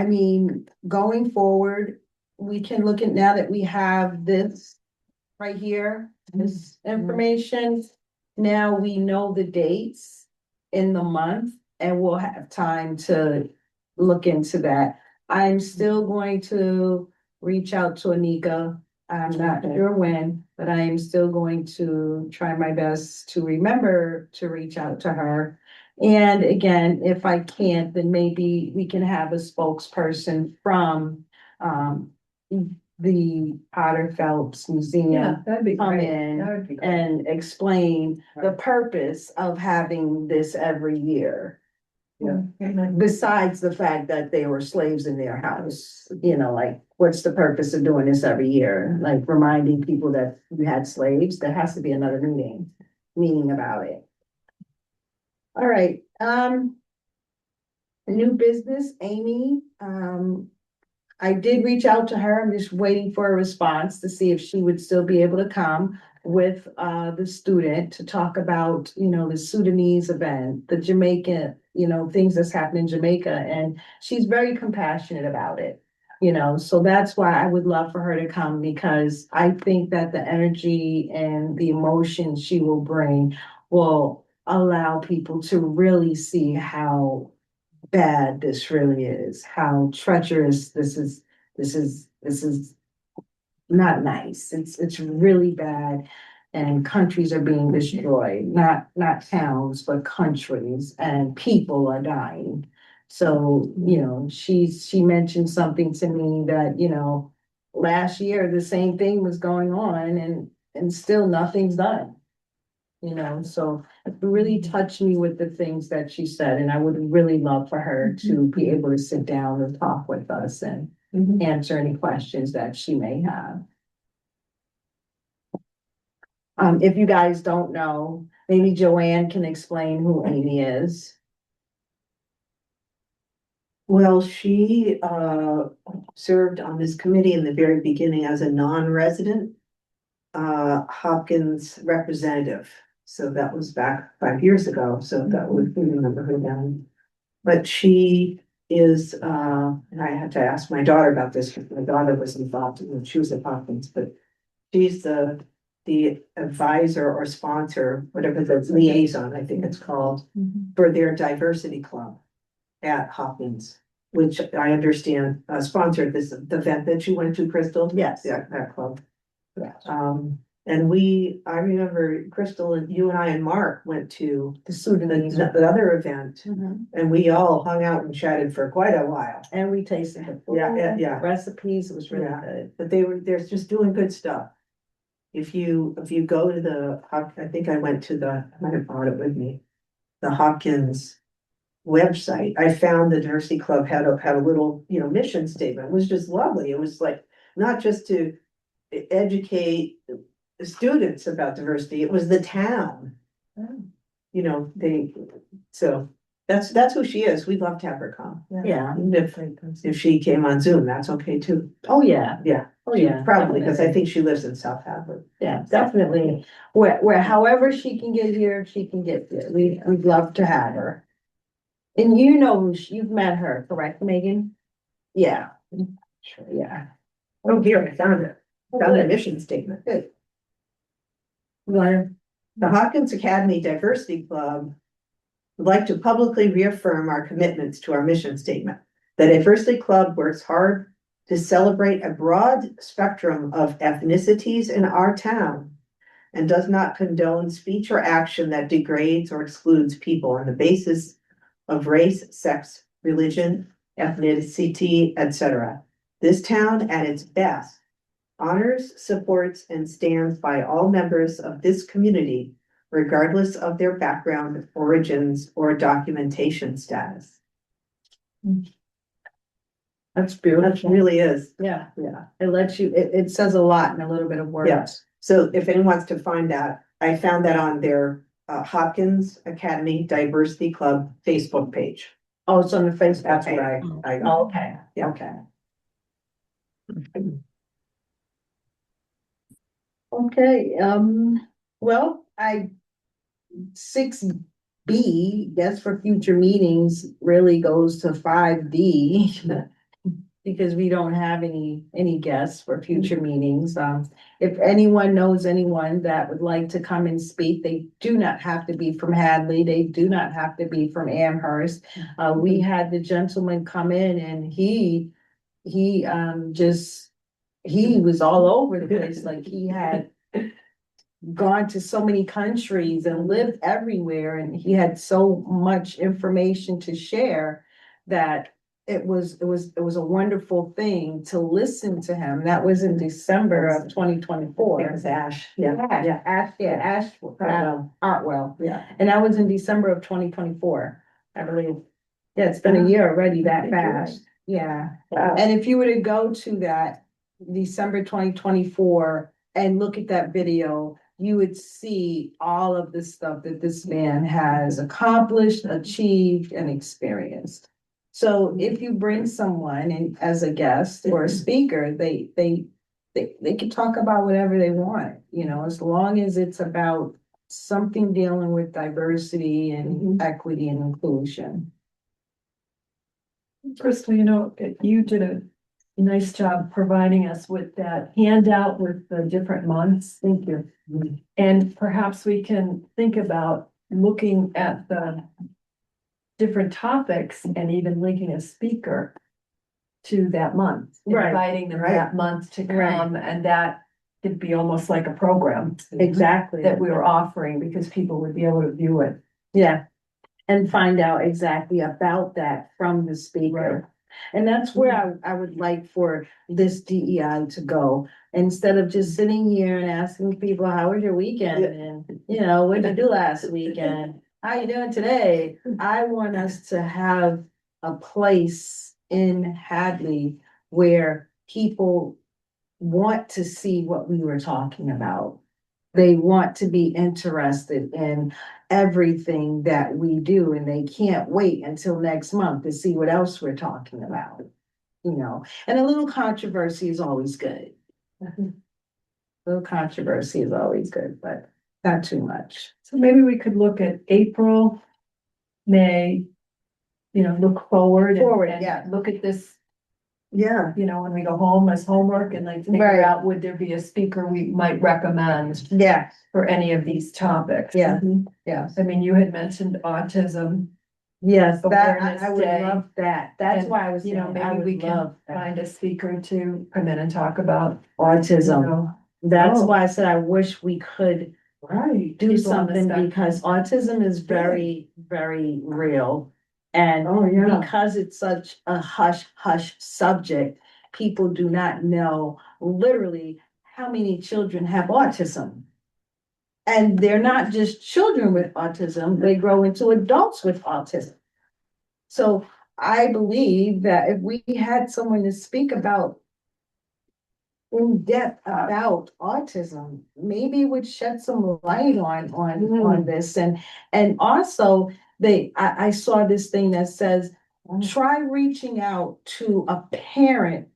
mean, going forward, we can look at now that we have this right here, this information. Now we know the dates in the month and we'll have time to look into that. I'm still going to reach out to Anika. I'm not sure when, but I am still going to try my best to remember to reach out to her. And again, if I can't, then maybe we can have a spokesperson from the Potter Phelps Museum That'd be come great. in That would be great. and explain the purpose of having this every year. Yeah. Besides the fact that they were slaves in their house, you know, like, what's the purpose of doing this every year? Like reminding people that you had slaves, there has to be another meaning about it. All right, new business, Amy, I did reach out to her. I'm just waiting for a response to see if she would still be able to come with the student to talk about, you know, the Sudanese event, the Jamaican, you know, things that's happening in Jamaica. And she's very compassionate about it, you know, so that's why I would love for her to come, because I think that the energy and the emotion she will bring will allow people to really see how bad this really is, how treacherous this is not nice. It's really bad. And countries are being destroyed, not towns, but countries, and people are dying. So, you know, she mentioned something to me that, you know, last year the same thing was going on and still nothing's done. You know, so it really touched me with the things that she said, and I would really love for her to be able to sit down and talk with us and answer any questions that she may have. If you guys don't know, maybe Joanne can explain who Amy is. Well, she served on this committee in the very beginning as a non-resident Hopkins representative. So that was back 5 years ago, so that would, we remember her then. But she is, and I had to ask my daughter about this, because my daughter was involved when she was at Hopkins, but she's the advisor or sponsor, whatever the liaison, I think it's called, for their diversity club at Hopkins, which I understand sponsored this, the event that you went to, Crystal. Yes. Yeah, that club. Yes. And I remember Crystal and you and I and Mark went to The Sudanese. the other event, Mhm. and we all hung out and chatted for quite a while. And we tasted the food. Yeah. Recipes, it was really Yeah. good. But they're just doing good stuff. If you go to I think I went to I might have brought it with me, the Hopkins website, I found the Diversity Club had a little, you know, mission statement. It was just lovely. It was like, not just to educate the students about diversity, it was the town. You know, so that's who she is. We'd love to have her come. Yeah. Even if she came on Zoom, that's okay too. Oh, yeah. Yeah. Oh, yeah. Probably, because I think she lives in South Hadley. Yeah, definitely. Where however she can get here, she can get here. We'd love to have her. And you know, you've met her, correct, Megan? Yeah. Sure, yeah. Oh, here, I found it. Found the Good. mission statement. Good. Well, The Hopkins Academy Diversity Club would like to publicly reaffirm our commitments to our mission statement. The Diversity Club works hard to celebrate a broad spectrum of ethnicities in our town and does not condone speech or action that degrades or excludes people on the basis of race, sex, religion, ethnicity, etc. This town, at its best, honors, supports, and stands by all members of this community, regardless of their background, origins, or documentation status. that's That beautiful. really is. Yeah, Yeah. it lets you, it says a lot in a little bit of words. Yes. So if anyone wants to find that, I found that on their Hopkins Academy Diversity Club Facebook page. Oh, it's on the Facebook. That's page. where I Oh, okay, Yeah. okay. Okay, well, 6 B, guess for future meetings, really goes to 5D. Because we don't have any guests for future meetings. If anyone knows anyone that would like to come and speak, they do not have to be from Hadley. They do not have to be from Amherst. We had the gentleman come in and he just, he was all over the place. Like he had gone to so many countries and lived everywhere, and he had so much information to share that it was a wonderful thing to listen to him. That was in December of 2024. It was Ash, yeah, yeah. Ash Hartwell. Artwell. Yeah. And that was in December of 2024, I believe. Yeah, it's been a year already that fast. Yeah. Wow. And if you were to go to that December 2024 and look at that video, you would see all of the stuff that this man has accomplished, achieved, and experienced. So if you bring someone in as a guest or a speaker, they can talk about whatever they want, as long as it's about something dealing with diversity and equity and inclusion. Crystal, you did a nice job providing us with that handout with the different months. Thank you. And perhaps we can think about looking at the different topics and even linking a speaker to that month. Right. Inviting them Right. that month to Right. come, and that could be almost like a program Exactly. that we were offering because people would be able to view it. Yeah, and find out exactly about that from the speaker. And that's where I would like for this DEI to go. Instead of just sitting here and asking people, how was your weekend? And, what did you do last weekend? How you doing today? I want us to have a place in Hadley where people want to see what we were talking about. They want to be interested in everything that we do, and they can't wait until next month to see what else we're talking about. And a little controversy is always good. A little controversy is always good, but not too much. So maybe we could look at April, May, look forward. And yeah. look at this, Yeah, when we go home as homework and like figure Right. out, would there be a speaker we might recommend Yeah, for any of these topics? yeah, yeah. I mean, you had mentioned autism. Yes, that, Awareness I would Day. love that. That's And, why I was saying, I maybe we would can love that. find a speaker to come in and talk about, Autism. That's Oh. why I said I wish we could right, do people on the something, spectrum. because autism is very, very real. And Oh, yeah. because it's such a hush subject, people do not know literally how many children have autism. And they're not just children with autism, they grow into adults with autism. So I believe that if we had someone to speak about in depth about autism, maybe it would shed some light on this. And also I saw this thing that says, try reaching out to a parent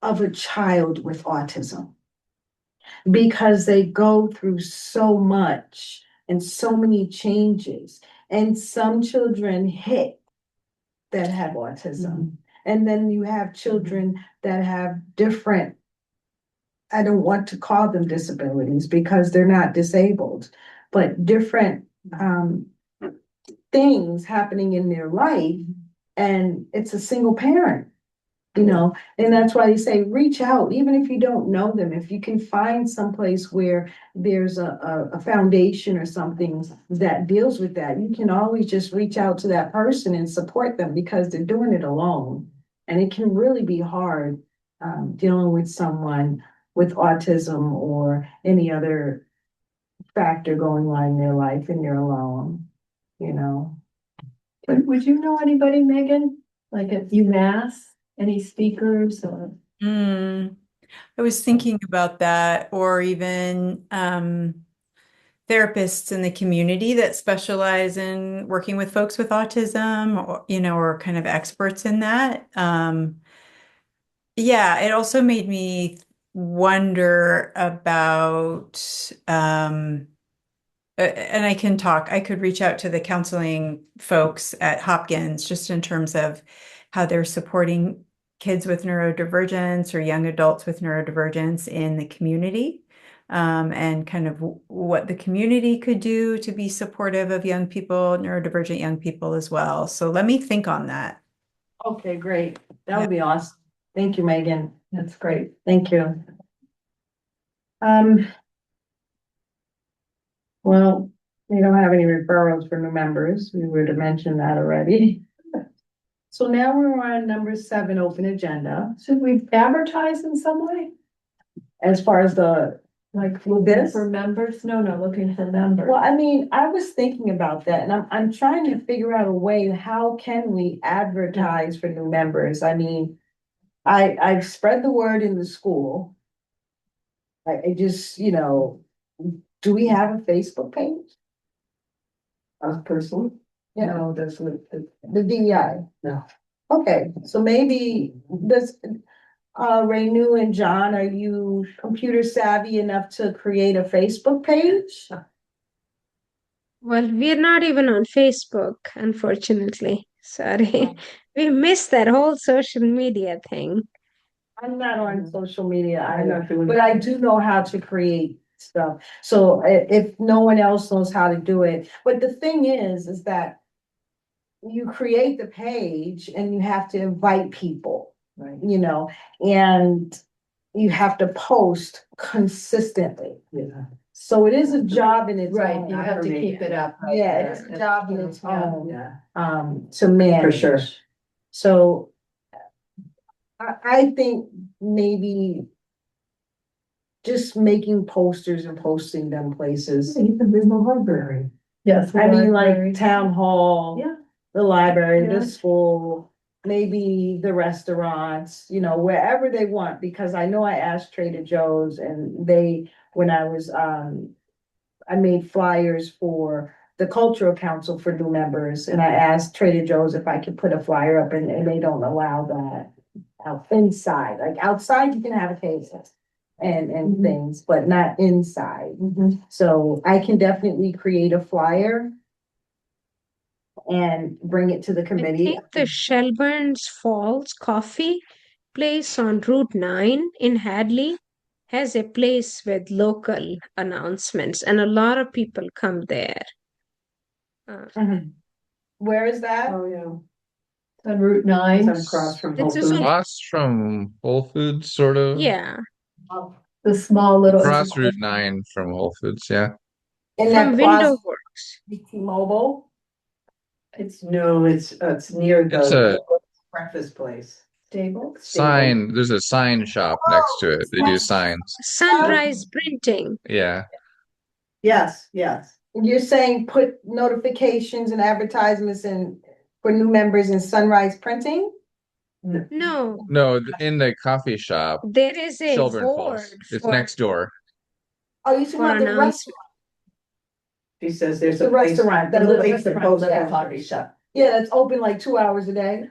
of a child with autism, because they go through so much and so many changes, and some children hit that have autism. And then you have children that have different, I don't want to call them disabilities because they're not disabled, but different things happening in their life. And it's a single parent, and that's why they say reach out, even if you don't know them. If you can find someplace where there's a foundation or something that deals with that, you can always just reach out to that person and support them, because they're doing it alone. And it can really be hard dealing with someone with autism or any other factor going on in their life, and you're alone, Would you know anybody, Megan, like at UMass, any speakers or? I was thinking about that, or even therapists in the community that specialize in working with folks with autism, or kind of experts in that. Yeah, it also made me wonder about and I could reach out to the counseling folks at Hopkins just in terms of how they're supporting kids with neurodivergence or young adults with neurodivergence in the community, and kind of what the community could do to be supportive of young people, neurodivergent young people as well. So let me think on that. Okay, great. That would be awesome. Thank you, Megan. That's great. Thank you. Well, we don't have any referrals for new members. We were to mention that already. So now we're on number 7, open agenda. Should we advertise in some way? As far as the, Like This? looking for members? No, looking for members. well, I mean, I was thinking about that and I'm trying to figure out a way, how can we advertise for new members? I mean, I've spread the word in the school. I just, do we have a Facebook page? Us personally? Yeah, No, that's what, the DEI. No. Okay, so maybe this, Renew and John, are you computer savvy enough to create a Facebook page? Well, we're not even on Facebook, unfortunately. Sorry. We missed that whole social media thing. I'm not on social media I'm either, not doing. but I do know how to create stuff. So if no one else knows how to do it, but the thing is that you create the page and you have to invite people, Right. and you have to post consistently. Yeah. So it is a job in its Right, own. you have to keep it up. Yeah, it's a job in its own, Yeah. to manage. For sure. So I think maybe just making posters and posting them places. Even in the library. Yes. I mean, library. like town hall. Yeah. The library, Yeah. the school, maybe the restaurants, wherever they want, because I know I asked Trader Joe's and when I was, I made flyers for the cultural council for new members, and I asked Trader Joe's if I could put a flyer up, and they don't allow that out inside. Like outside, you can have a table and Mhm. things, but not inside. So I can definitely create a flyer and bring it to the I committee. think the Shelburne's Falls Coffee place on Route 9 in Hadley has a place with local announcements, and a lot of people come there. Mhm. Where is that? Oh, yeah. On Route 9, It's across from Whole It's just Foods. Across from Whole Foods, sort of. Yeah, the small little. Across Route 9 from Whole Foods, yeah. In that from plaza, Window Works. T-Mobile? It's near It's the a breakfast place. Stable. sign, there's a sign shop next to it. They do signs. Sunrise Printing. Yeah. Yes. You're saying put notifications and advertisements for new members in Sunrise Printing? No, No, in the coffee shop, there is a Shelburne Falls. board It's for, next door. Oh, you talking for about the announcement. restaurant? She says there's The a place. restaurant, the It little looks like the restaurant, post the coffee shop. Yeah, it's open like 2 hours a day.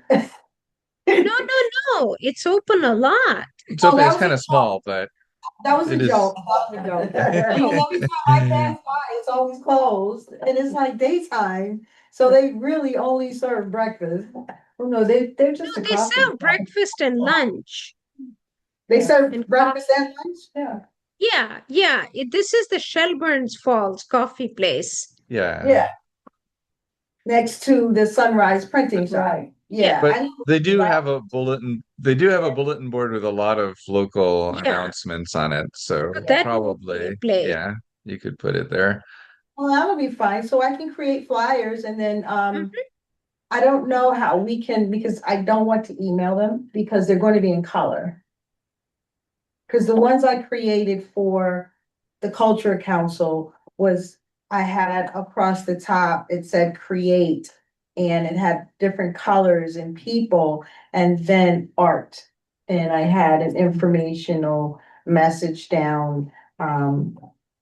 No, it's open a lot. It's Oh, open, that it's was kind a of small, but That was a It is- joke. That was a joke. I mean, every time I pass by, it's always closed and it's like daytime. So they really only serve breakfast. Oh, no, they're just No, they across. serve breakfast and lunch. They serve And breakfast and lunch? Yeah. This is the Shelburne's Falls coffee place. yeah. Yeah. Next to the Sunrise Printing shop. Right. Yeah. But I know they do that. have a bulletin board with a lot of local Yeah. announcements on it. So That would be a probably, place. yeah, you could put it there. Well, that'll be fine. So I can create flyers and then, Mhm. I don't know how we can, because I don't want to email them because they're going to be in color. Because the ones I created for the Culture Council was, I had across the top, it said create. And it had different colors and people and then art. And I had an informational message down,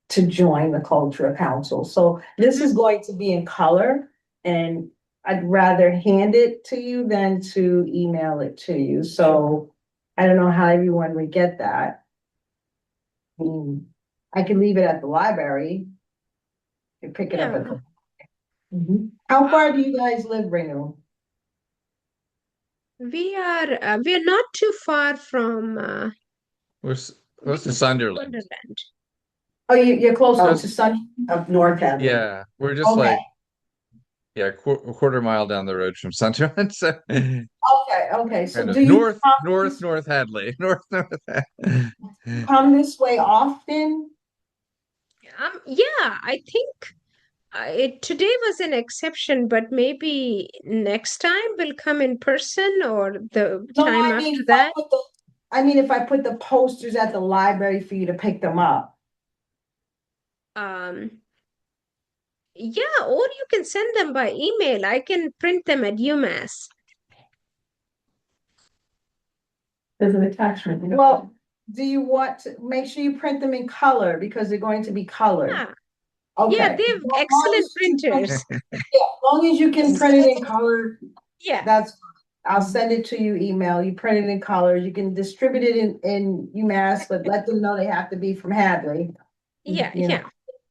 to join the Culture Council. So this is going to be in color and I'd rather hand it to you than to email it to you. So I don't know how everyone would get that. I can leave it at the library. You pick it up at. Yeah. Mhm. How far do you guys live, Renu? We are not too far from We're close to Sunderland. Wonderland. Oh, you're closer Oh. to Sun? Up north Hadley. Yeah, we're just Okay. like, yeah, a quarter mile down the road from Sunderland. So Okay, so kind of do you north Hadley, north Hadley. come this way often? Yeah, I think today was an exception, but maybe next time we'll come in person or the No, time I mean, after that. if I put the posters at the library for you to pick them up. Um, yeah, or you can send them by email. I can print them at UMass. There's an attachment. Well, do you want to make sure you print them in color because they're going to be colored? Yeah, Okay. yeah, they have As long excellent as you can- printers. Yeah, as long as you can print it in color, Yeah, that's, fine. I'll send it to you email. You print it in colors. You can distribute it in UMass, but let them know they have to be from Hadley. yeah, You know, yeah.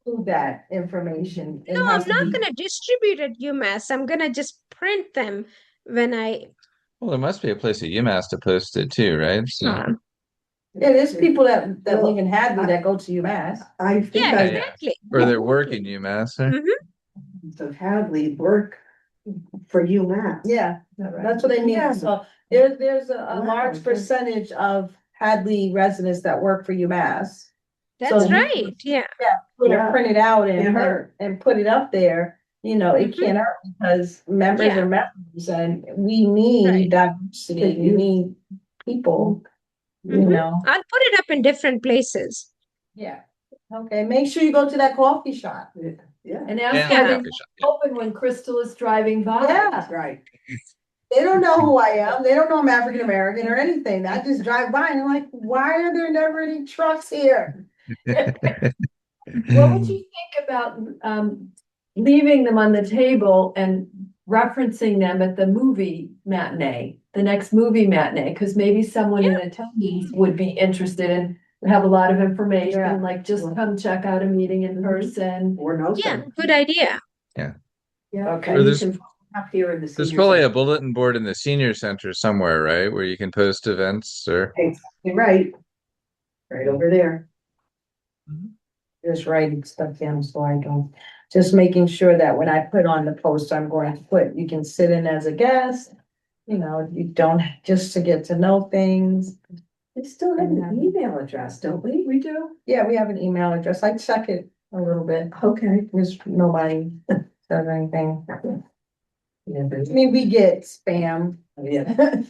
include that information. It No, has I'm to not be- going to distribute at UMass. I'm going to just print them when I. Well, there must be a place at UMass to post it too, right? So, Um, Yeah, there's people that live in Hadley that go to UMass. I think yeah, I, exactly. or they're working UMass. Or, Mhm. so Hadley work for UMass. Yeah, That's that's what I mean. Yeah. So there's a Wow, large okay. percentage of Hadley residents that work for UMass. That's So- right. Yeah. We're gonna Yeah. print it out Can't and, hurt. and put it up there, you know, it Mhm. can't hurt because members Yeah. are members and we need Right. diversity, we need people, you Mhm. know. I'll put it up in different places. Yeah. Okay, make sure you go to that coffee shop. Yeah, And and ask the why Yeah. they coffee shop. Yeah. open when Crystal is driving by. Yeah. that's right. They don't know who I am. They don't know I'm African American or anything. I just drive by and I'm like, why are there never any trucks here? What would you think about leaving them on the table and referencing them at the movie matinee, the next movie matinee? Because maybe someone in attendance would be interested and have a lot of Yeah. information, like just come check out a meeting in person. Or no. Yeah, good idea. Yeah. Okay. Or And you there's- can up here in the There's senior probably a center. bulletin board in the senior center somewhere, right? Where you can post events or. Exactly right. Right over there. Just writing stuff down so I don't, just making sure that when I put on the post, I'm going to put, you can sit in as a guest. You know, you don't, just to get to know things. We still have an email address, don't we? We do. Yeah, we have an email address. I check it a little bit. Okay. Because nobody says anything. Yeah, but- I mean, we get spam, yeah.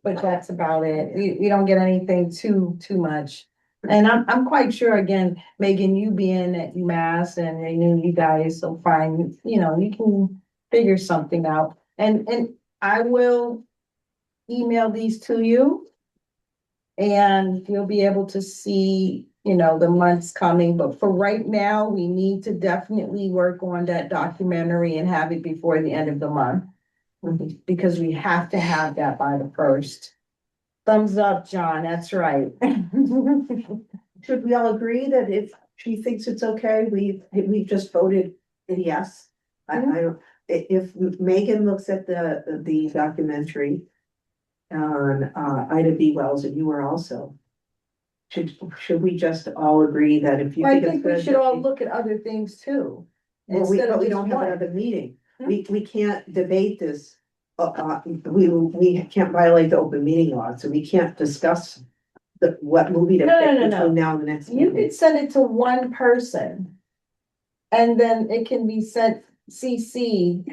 but that's about it. We don't get anything too much. And I'm quite sure, again, Megan, you being at UMass and I knew you guys so fine, you know, you can figure something out. And I will email these to you. And you'll be able to see, you know, the months coming, but for right now, we need to definitely work on that documentary and have it before the end of the month. Because we have to have that by the 1st. Thumbs up, John, that's right. Should we all agree that if she thinks it's okay, we just voted yes? I don't, if Megan looks at the documentary on Ida B. Wells and you are also, should we just all agree that if you I think it's think we good? should that all look at other things too. Well, Instead of but we just don't have one. another meeting. Hmm? We can't debate this. We can't violate the open meeting law, so we can't discuss what movie to No, pick no, no. between now and the next You meeting. could send it to one person. And then it can be sent CC,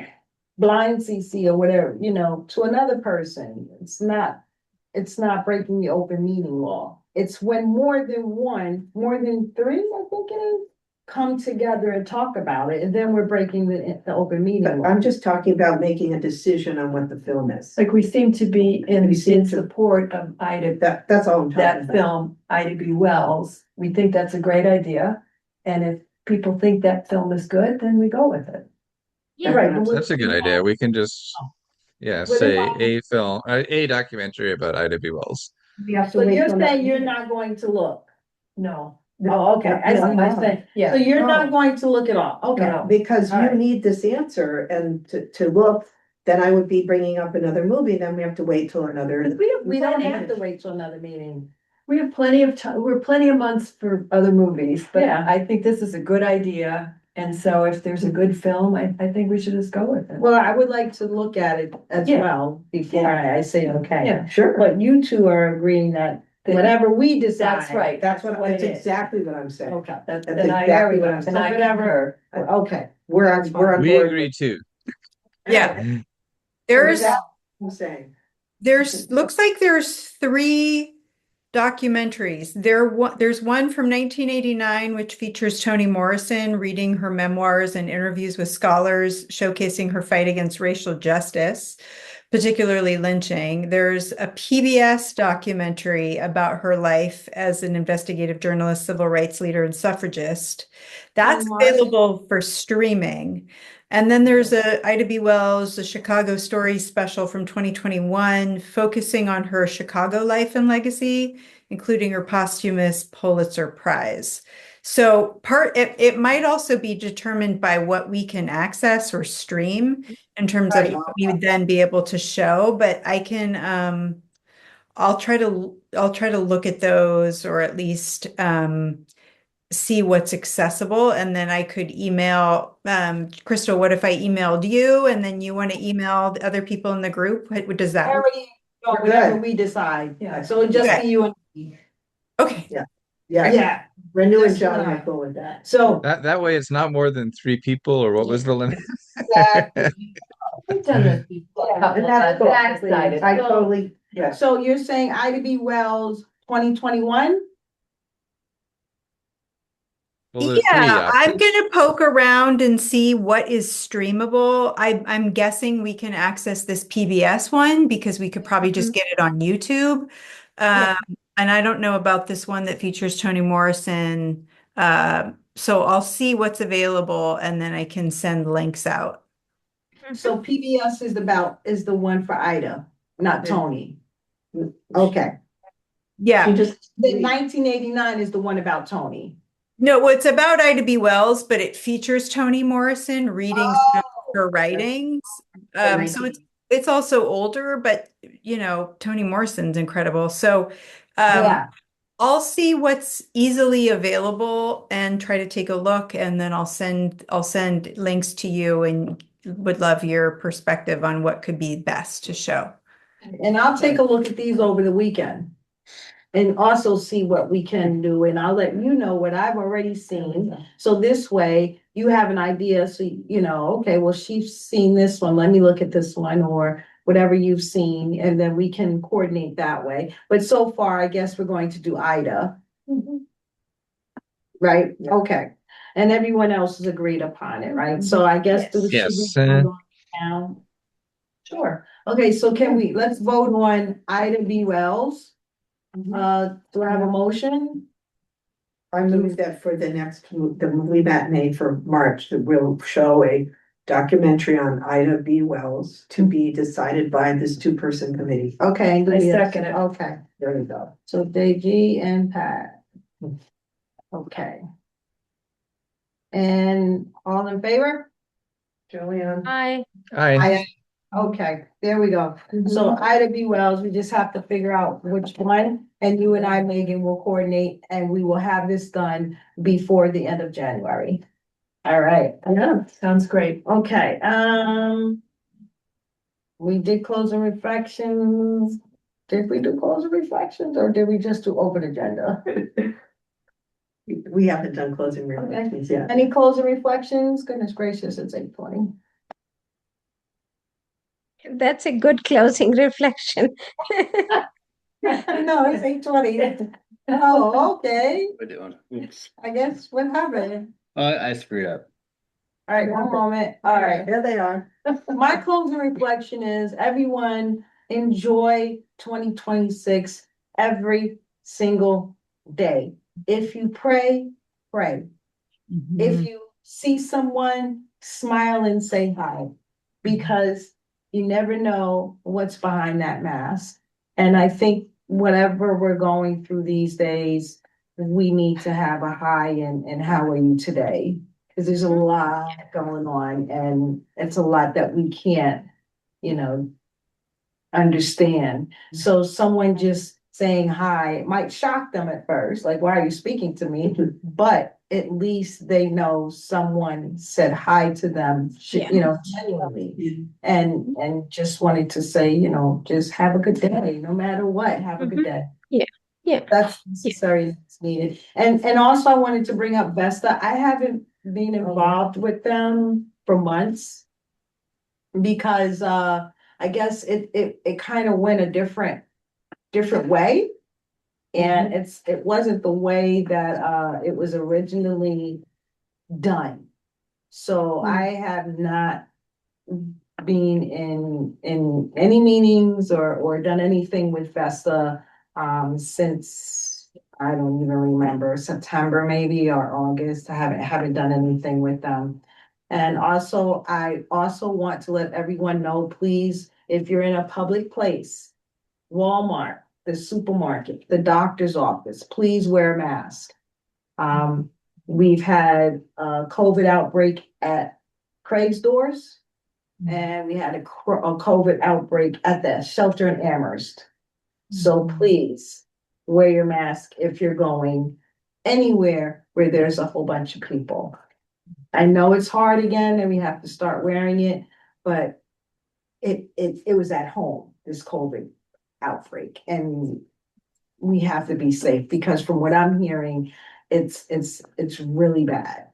blind CC or whatever, you know, to another person. It's not breaking the open meeting law. It's when more than three, I think it is, come together and talk about it, and then we're breaking the open meeting But law. I'm just talking about making a decision on what the film is. Like we seem to be in We seem to- support of Ida, That's all I'm talking that about. film, Ida B. Wells. We think that's a great idea. And if people think that film is good, then we go with it. Yeah. Right, but That's a good idea. We can just, yeah, What say about- a film, a documentary about Ida B. Wells. We have to So wait you're till next saying you're meeting. not going to look? No, Oh, okay, I see what you're saying. Yeah. So you're not No. going to look it all, okay. No. Because you Alright. need this answer and to look, then I would be bringing up another movie, then we have to wait till another. We don't have to wait till another meeting. We have plenty of time, we're plenty of months for other movies, but Yeah. I think this is a good idea. And so if there's a good film, I think we should just go with it. Well, I would like to look at it as Yeah. well before I say, okay. Yeah, Sure. But you two are agreeing that whatever we decide. That's right. That's what, what that's it is. exactly what I'm saying. Okay, That's And I, exactly what I'm and saying. I concur. okay. We're on board. We agree too. Yeah. There's That's what I'm saying. looks like there's 3 documentaries. There's one from 1989, which features Toni Morrison reading her memoirs and interviews with scholars showcasing her fight against racial justice, particularly lynching. There's a PBS documentary about her life as an investigative journalist, civil rights leader, and suffragist. That's available for streaming. And then there's a Ida B. Wells, the Chicago Story special from 2021, focusing on her Chicago life and legacy, including her posthumous Pulitzer Prize. So it might also be determined by what we can access or stream in terms of Right. what we would then be able to show. But I can I'll try to look at those, or at least see what's accessible, and then I could email Crystal. What if I emailed you and then you want to email the other people in the group? What does that work? Already, know We're whatever good. we decide. Yeah. So it'd just Okay. be you and me. Okay. Yeah, Yeah, Brenda and That's John fine. are cool with that. so. That way it's not more than 3 people, or what was the limit? Exactly. We've done this before. Yeah, And that's cool. Exactly. I totally, Yeah. So you're saying Ida B. Wells 2021? Well, there's 3 Yeah, I'm options. gonna poke around and see what is streamable. I'm guessing we can access this PBS one because we could probably just get it on YouTube. Yeah. And I don't know about this one that features Toni Morrison. So I'll see what's available and then I can send links out. So PBS is the one for Ida, not Tony. Okay, Yeah. she just. then 1989 is the one about Tony. No, well, it's about Ida B. Wells, but it features Toni Morrison reading some of her writings. So it's also older, but Toni Morrison's incredible. So Yeah, I'll see what's easily available and try to take a look, and then I'll send links to you, and would love your perspective on what could be best to show. and I'll take a look at these over the weekend. And also see what we can do, and I'll let you know what I've already seen. So this way you have an idea, so okay, well, she's seen this one, let me look at this one, or whatever you've seen, and then we can coordinate that way. But so far, I guess we're going to do Ida. Right? Yeah. Okay. And everyone else has agreed upon it, right? So I guess. should we Yes. vote on it now? Sure. Okay, so let's vote on Ida B. Wells. Do I have a motion? I move that for the movie matinee for March, that we'll show a documentary on Ida B. Wells to be decided by this 2-person committee. Okay. I second it. Okay, There you go. so Deji and Pat. Okay. And all in favor? Joanne? Hi. Okay, there we go. So Ida B. Wells, we just have to figure out which one, and you and I, Megan, will coordinate, and we will have this done before the end of January. All right, Yeah, sounds great. okay, we did closing reflections. Did we do closing reflections, or did we just do open agenda? We haven't done closing reflections yet. Any closing reflections? Goodness gracious, it's 8:20. That's a good closing reflection. No, it's 8:20. Oh, okay, We're doing. Oops. I guess what happened? I screwed up. All right, one moment, all right. Here they are. My closing reflection is everyone enjoy 2026 every single day. If you pray, pray. If you see someone, smile and say hi, because you never know what's behind that mask. And I think whatever we're going through these days, we need to have a hi and how are you today? Because there's a lot going on and it's a lot that we can't, you know, understand. So someone just saying hi, it might shock them at first, like, why are you speaking to me? But at least they know someone said hi to them, you know, genuinely. And just wanted to say, you know, just have a good day, no matter what, have a good day. Yeah. That's necessary, that's needed. And also I wanted to bring up Vesta. I haven't been involved with them for months. Because I guess it kind of went a different way. And it wasn't the way that it was originally done. So I have not been in any meetings or done anything with Vesta since I don't even remember, September maybe or August. I haven't done anything with them. And also, I also want to let everyone know, please, if you're in a public place, Walmart, the supermarket, the doctor's office, please wear a mask. We've had a COVID outbreak at Craig's doors. And we had a COVID outbreak at the shelter in Amherst. So please wear your mask if you're going anywhere where there's a whole bunch of people. I know it's hard again and we have to start wearing it, but it was at home, this COVID outbreak, and we have to be safe because from what I'm hearing, it's really bad.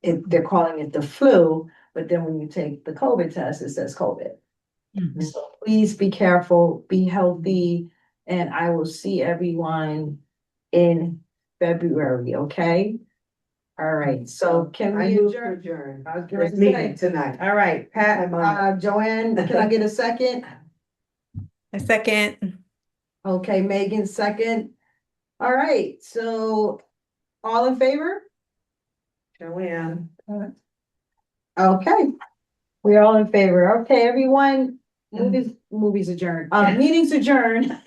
They're calling it the flu, but then when you take the COVID test, it says COVID. So please be careful, be healthy, and I will see everyone in February, okay? All right, so can I we move to adjourn? adjourn I was this going to meeting say. tonight. All right, Pat, I'm on Joanne, can I get a second? A second. Okay, Megan, second. All right, so all in favor? Joanne. Okay, we're all in favor. Okay, everyone, movies adjourned. Meetings adjourned.